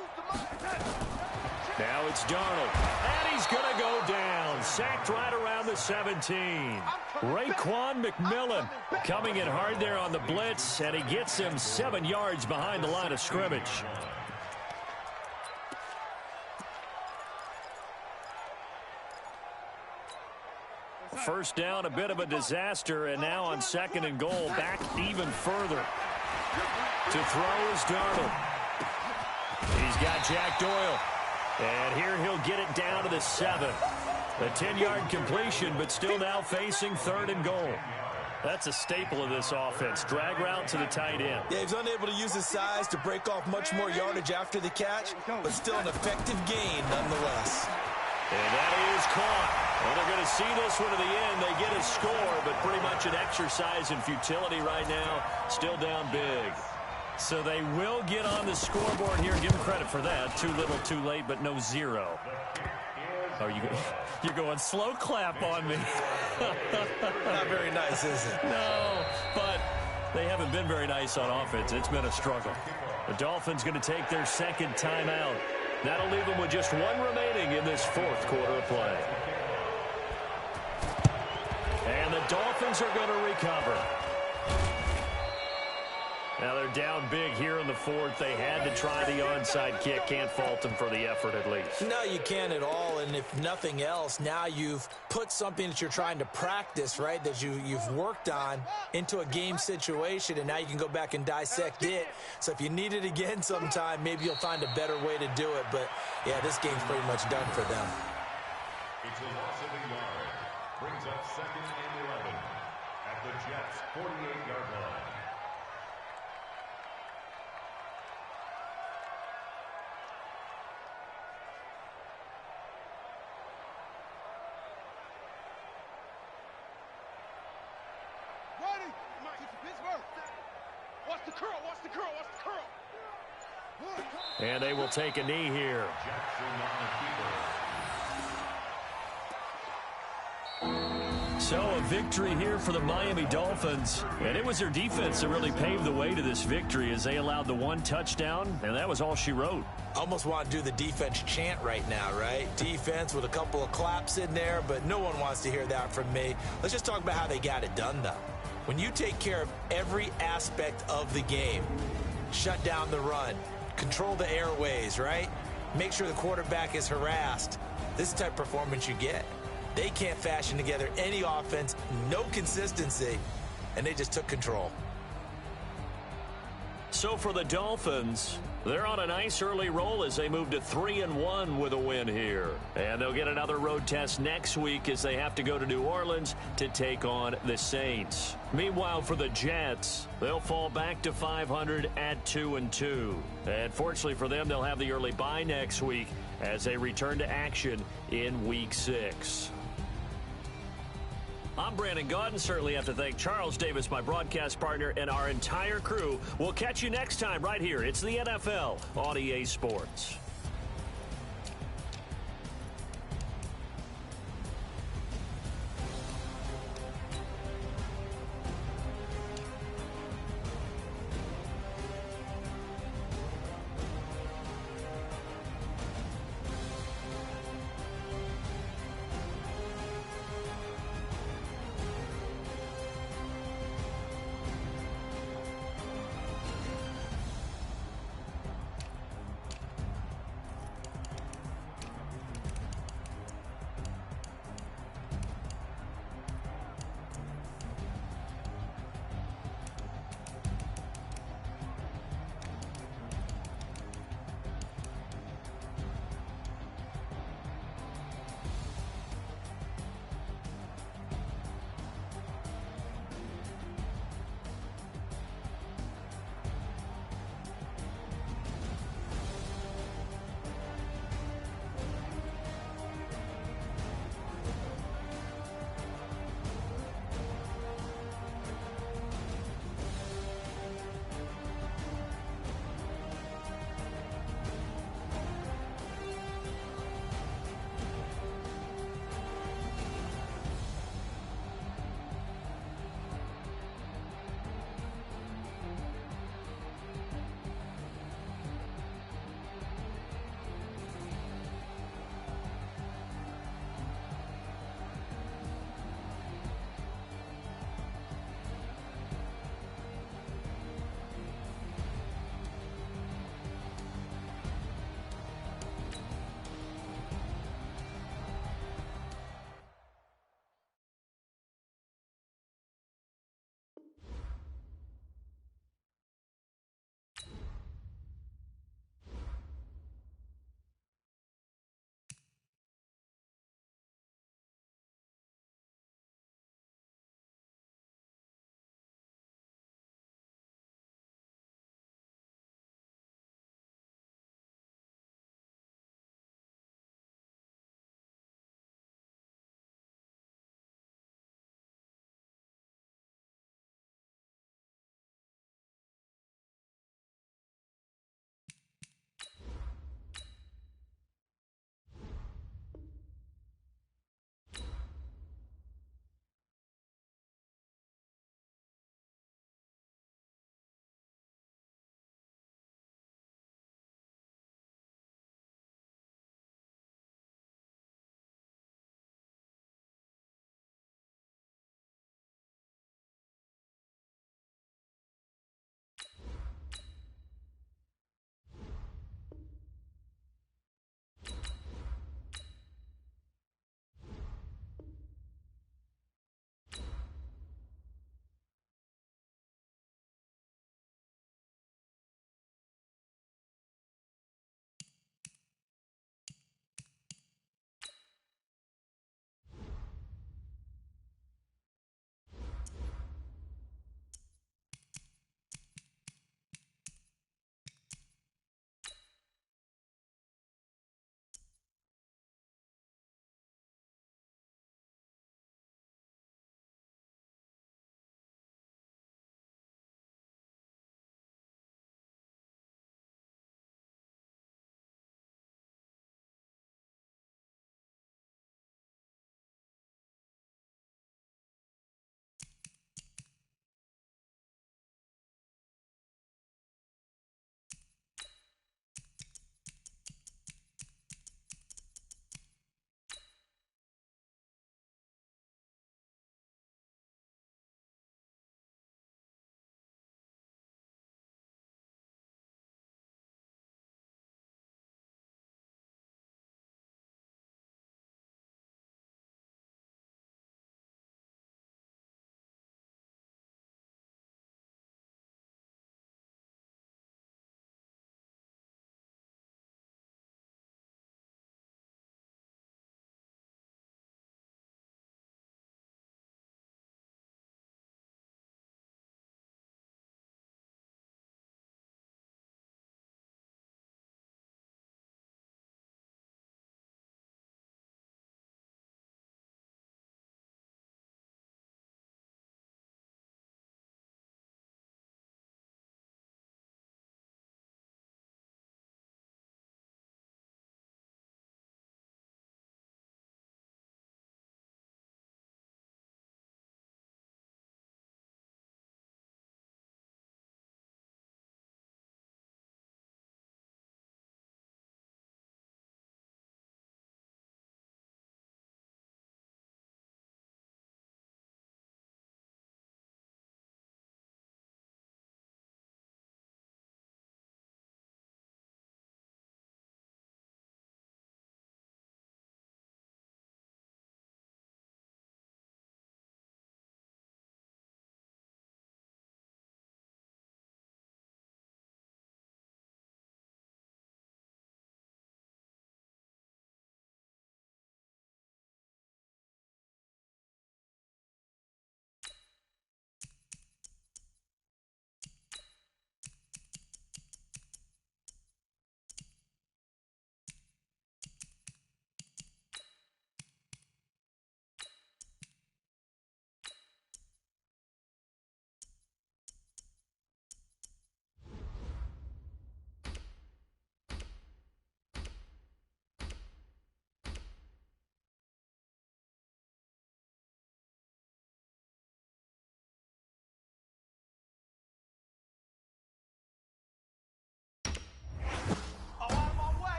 Now it's Darnold, and he's going to go down. Sacked right around the 17. Raekwon McMillan coming in hard there on the blitz, and he gets him 7 yards behind the line of scrimmage. First down, a bit of a disaster, and now on 2nd and goal, back even further. To throw is Darnold. He's got Jack Doyle. And here he'll get it down to the 7. A 10-yard completion, but still now facing 3rd and goal. That's a staple of this offense. Drag route to the tight end. Yeah, he's unable to use his size to break off much more yardage after the catch, but still an effective gain nonetheless. And that is caught. Well, they're going to see this one to the end. They get a score, but pretty much an exercise in futility right now. Still down big. So they will get on the scoreboard here. Give them credit for that. Too little, too late, but no 0. Oh, you're going slow clap on me. Not very nice, is it? No, but they haven't been very nice on offense. It's been a struggle. The Dolphins going to take their 2nd timeout. That'll leave them with just 1 remaining in this 4th quarter of play. And the Dolphins are going to recover. Now they're down big here in the 4th. They had to try the onside kick. Can't fault them for the effort at least. No, you can't at all. And if nothing else, now you've put something that you're trying to practice, right, that you've worked on into a game situation, and now you can go back and dissect it. So if you need it again sometime, maybe you'll find a better way to do it. But, yeah, this game's pretty much done for them. It's a loss of a yard. Brings up 2nd and 11 at the Jets' 48-yard line. Watch the curl, watch the curl, watch the curl. And they will take a knee here. So a victory here for the Miami Dolphins. And it was their defense that really paved the way to this victory as they allowed the 1 touchdown, and that was all she wrote. Almost want to do the defense chant right now, right? Defense with a couple of claps in there, but no one wants to hear that from me. Let's just talk about how they got it done, though. When you take care of every aspect of the game, shut down the run, control the airways, right? Make sure the quarterback is harassed. This is the type of performance you get. They can't fashion together any offense, no consistency, and they just took control. So for the Dolphins, they're on a nice early roll as they move to 3-1 with a win here. And they'll get another road test next week as they have to go to New Orleans to take on the Saints. Meanwhile, for the Jets, they'll fall back to 500 at 2-2. And fortunately for them, they'll have the early bye next week as they return to action in Week 6. I'm Brandon Gaudin. Certainly have to thank Charles Davis, my broadcast partner, and our entire crew. We'll catch you next time right here. It's the NFL on EA Sports.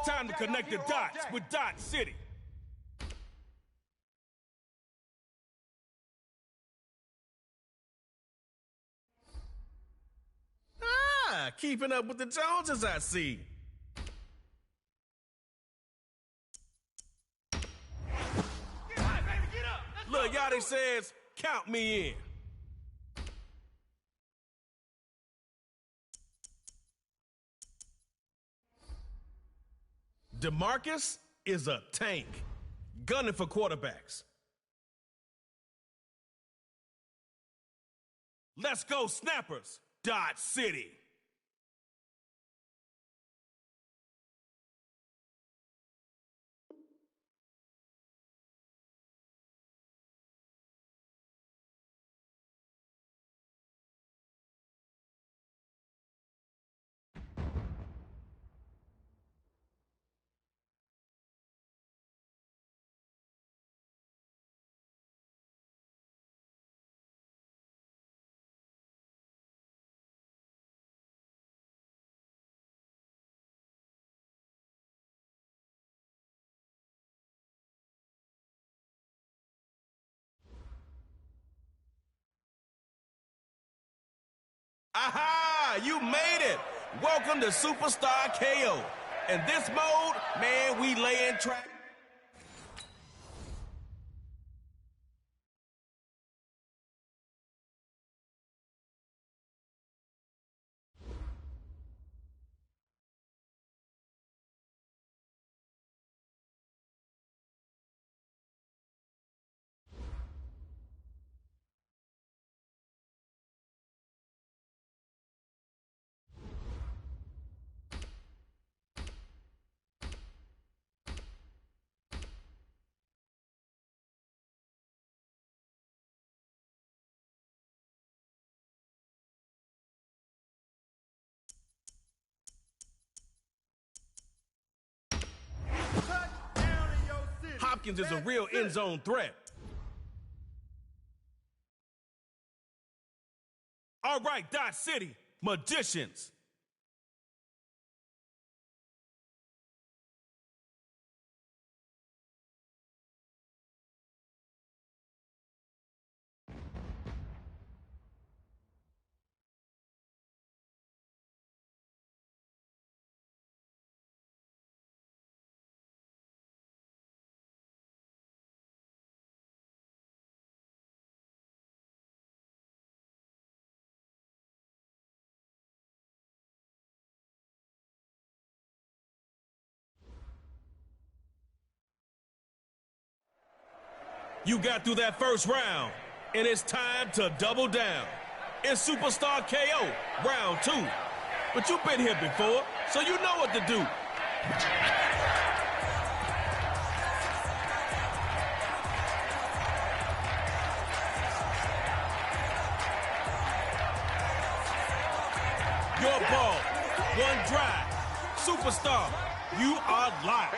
Time to connect the dots with Dot City. Keeping up with the Joneses, I see. Look, Yachty says, count me in. DeMarcus is a tank, gunning for quarterbacks. Let's go, Snappers, Dot City. Aha! You made it! Welcome to Superstar KO. In this mode, man, we lay in track. Hopkins is a real end zone threat. All right, Dot City, magicians. You got through that first round, and it's time to double down. It's Superstar KO, round 2. But you've been here before, so you know what to do. Your ball, one drive. Superstar, you are live.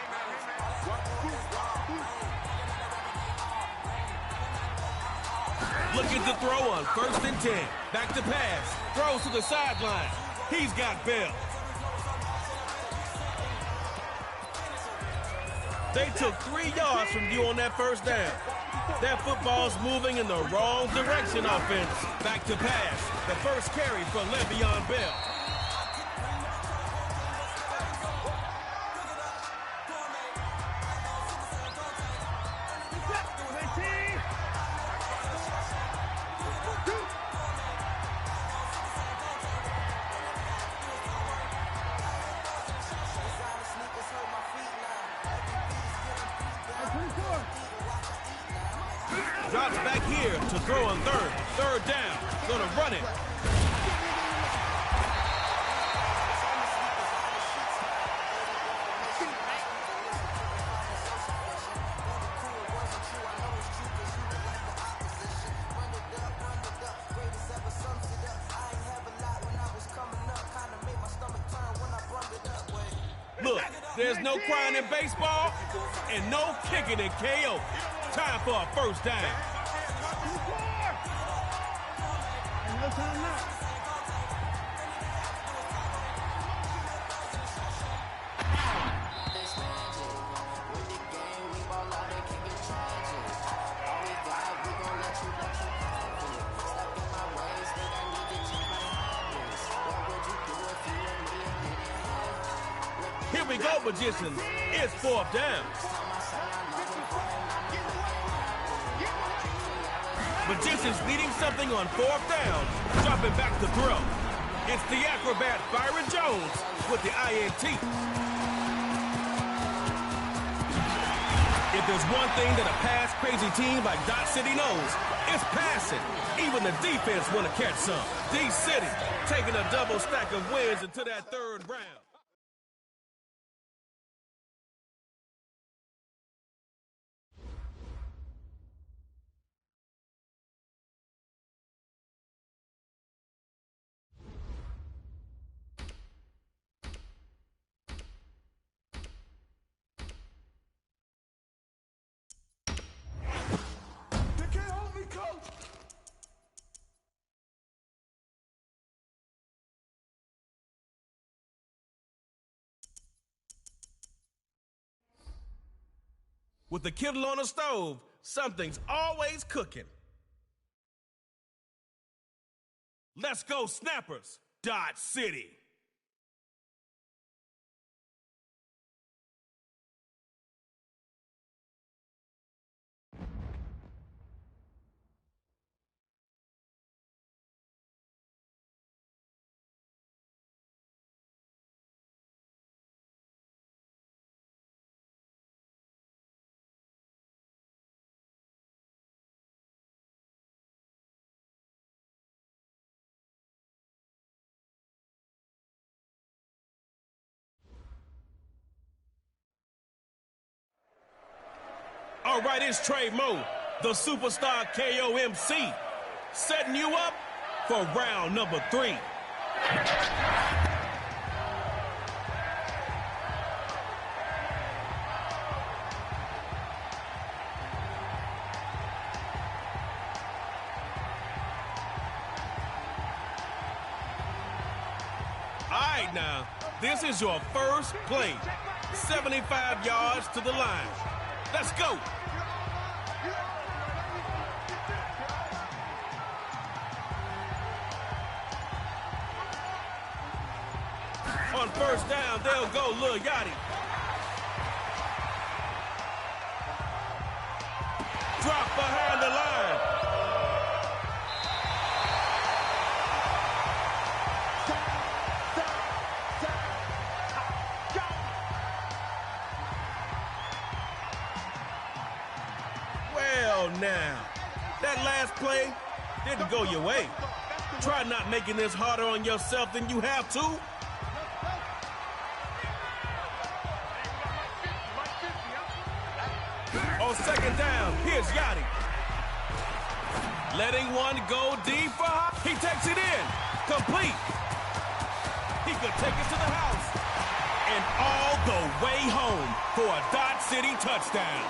Looking to throw on 1st and 10. Back to pass. Throws to the sideline. He's got Bell. They took 3 yards from you on that first down. That football's moving in the wrong direction, offense. Back to pass. The first carry for Le'Veon Bell. Drops back here to throw on 3rd. 3rd down. Gonna run it. Look, there's no crying in baseball and no kicking in KO. Time for a first down. we go, magicians. It's fourth down. Magicians needing something on fourth down. Dropping back to throw. It's the acrobat Byron Jones with the INT. If there's one thing that a pass-crazy team like Dot City knows, it's passing. Even the defense want to catch some. D-City taking a double stack of wins into that third round. With the kettle on the stove, something's always cooking. Let's go, Snappers, Dot City. All right, it's Trey Moe, the superstar KOMC, setting you up for round number 3. All right, now, this is your first play. 75 yards to the line. Let's go. On first down, they'll go Lil Yachty. Drop behind the line. Well, now, that last play didn't go your way. Try not making this harder on yourself than you have to. On second down, here's Yachty. Letting one go deep for Hop. He takes it in. Complete. He could take it to the house. And all the way home for a Dot City touchdown.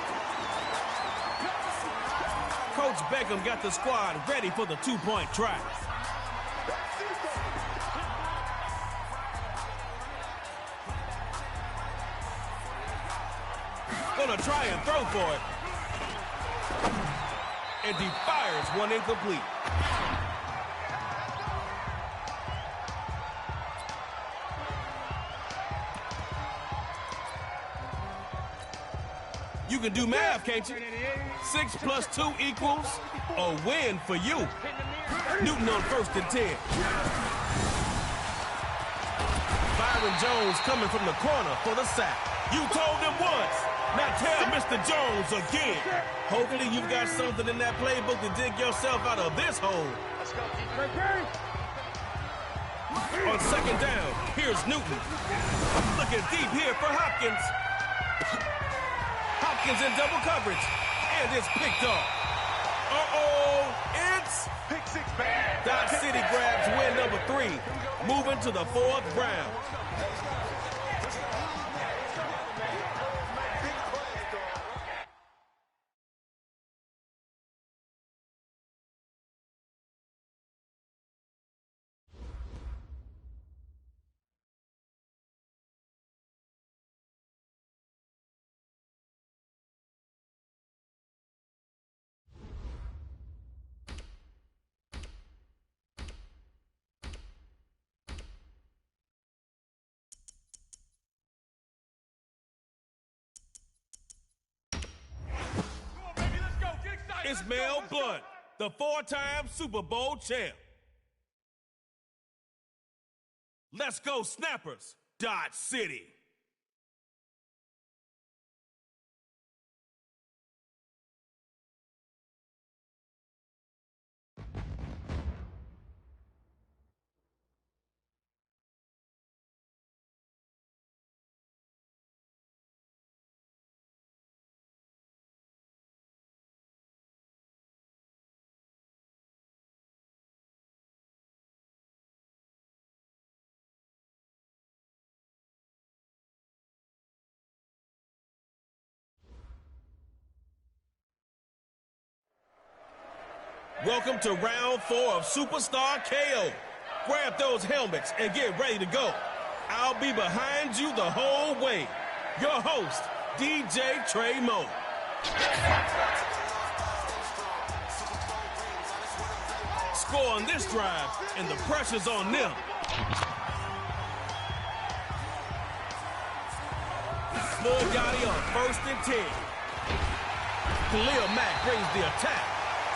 Coach Beckham got the squad ready for the two-point try. Gonna try and throw for it. And he fires one incomplete. You can do math, can't you? 6 + 2 equals a win for you. Newton on 1st and 10. Byron Jones coming from the corner for the sack. You told him once. Now tell Mr. Jones again. Hopefully you've got something in that playbook to dig yourself out of this hole. On second down, here's Newton. Looking deep here for Hopkins. Hopkins in double coverage. And it's picked off. Uh-oh, it's Pick 6, Dot City grabs win number 3, moving to the 4th round. It's Mel Blount, the 4-time Super Bowl champ. Let's go, Snappers, Dot City. Welcome to round 4 of Superstar KO. Grab those helmets and get ready to go. I'll be behind you the whole way. Your host, DJ Trey Mo. Score on this drive, and the pressure's on them. Lil Yachty on 1st and 10. Khalil Mack brings the attack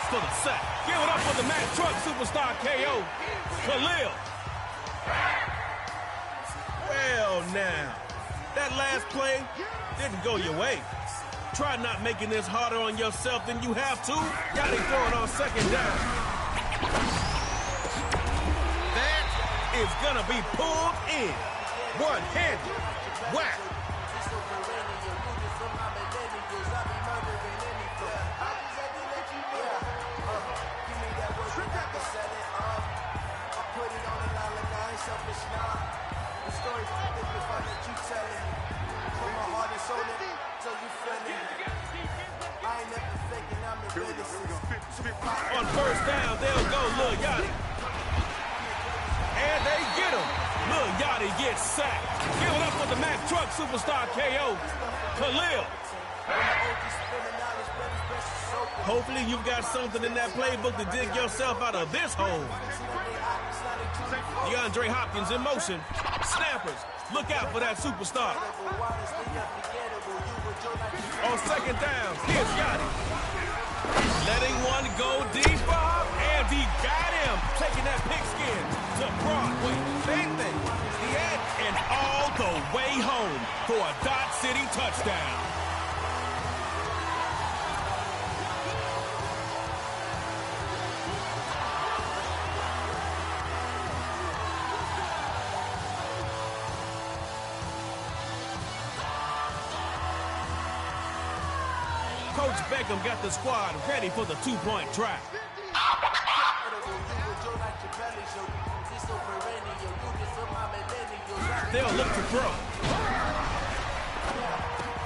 for the sack. Give it up for the Mack Truck Superstar KO, Khalil. Well, now, that last play didn't go your way. Try not making this harder on yourself than you have to. Yachty throwing on 2nd down. That is gonna be pulled in. One-handed. Whack. On 1st down, they'll go Lil Yachty. And they get him. Lil Yachty gets sacked. Give it up for the Mack Truck Superstar KO, Khalil. Hopefully you've got something in that playbook to dig yourself out of this hole. DeAndre Hopkins in motion. Snappers, look out for that superstar. On 2nd down, here's Yachty. Letting one go deeper, and he got him. Taking that pigskin to Broadway. Baby, he had and all the way home for a Dot City touchdown. Coach Beckham got the squad ready for the 2-point try. They'll look to throw.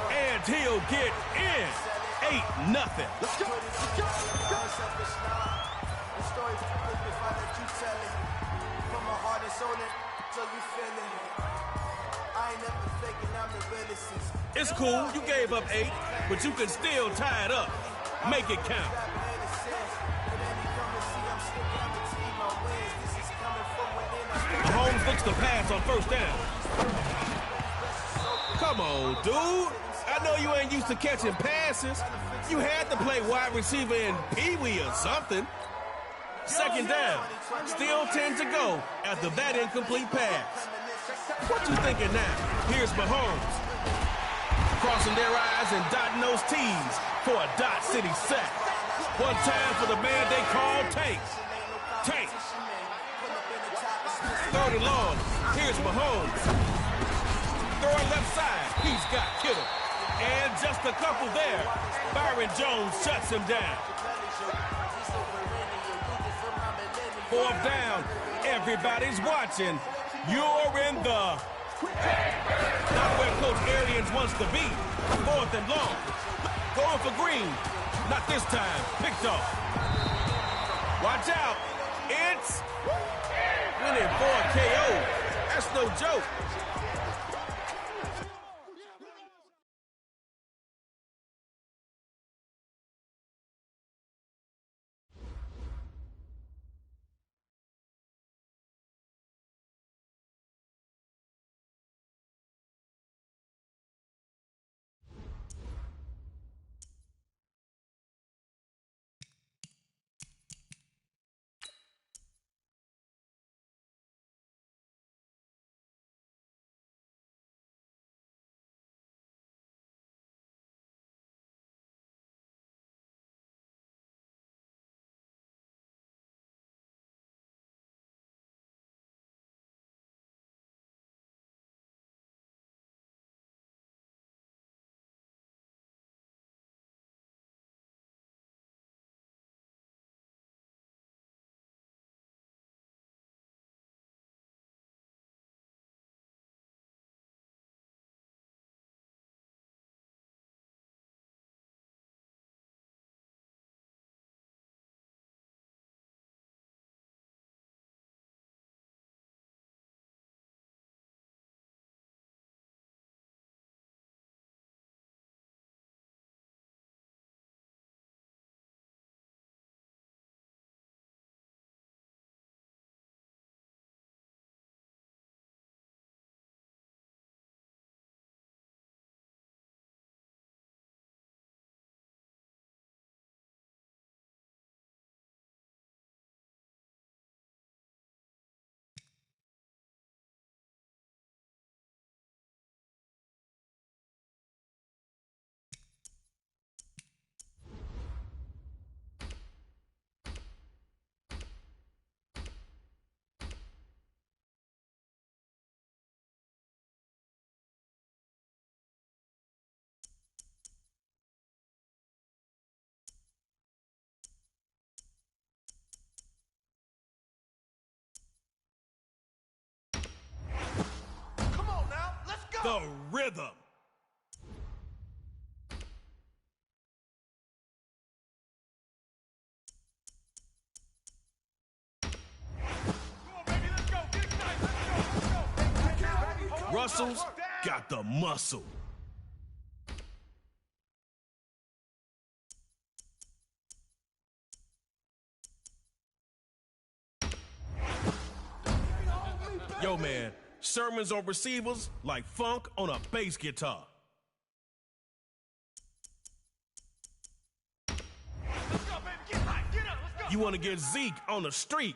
And he'll get in. 8-0. Let's go. It's cool, you gave up 8, but you can still tie it up. Make it count. Mahomes looks to pass on 1st down. Come on, dude. I know you ain't used to catching passes. You had to play wide receiver in Pee-wee or something. 2nd down. Still 10 to go after that incomplete pass. What you thinking now? Here's Mahomes. Crossing their I's and dotting those T's for a Dot City sack. One time for the man they call Tank. Tank. 3rd and long. Here's Mahomes. Throwing left side. He's got Kittle. And just a couple there. Byron Jones shuts him down. 4th down. Everybody's watching. You're in the... Not where Coach Arians wants to be. 4th and long. Going for Green. Not this time. Picked off. Watch out. It's winning for a KO. That's no joke. The rhythm. Russell's got the muscle. Yo, man, sermons on receivers like funk on a bass guitar. You want to get Zeke on the streak.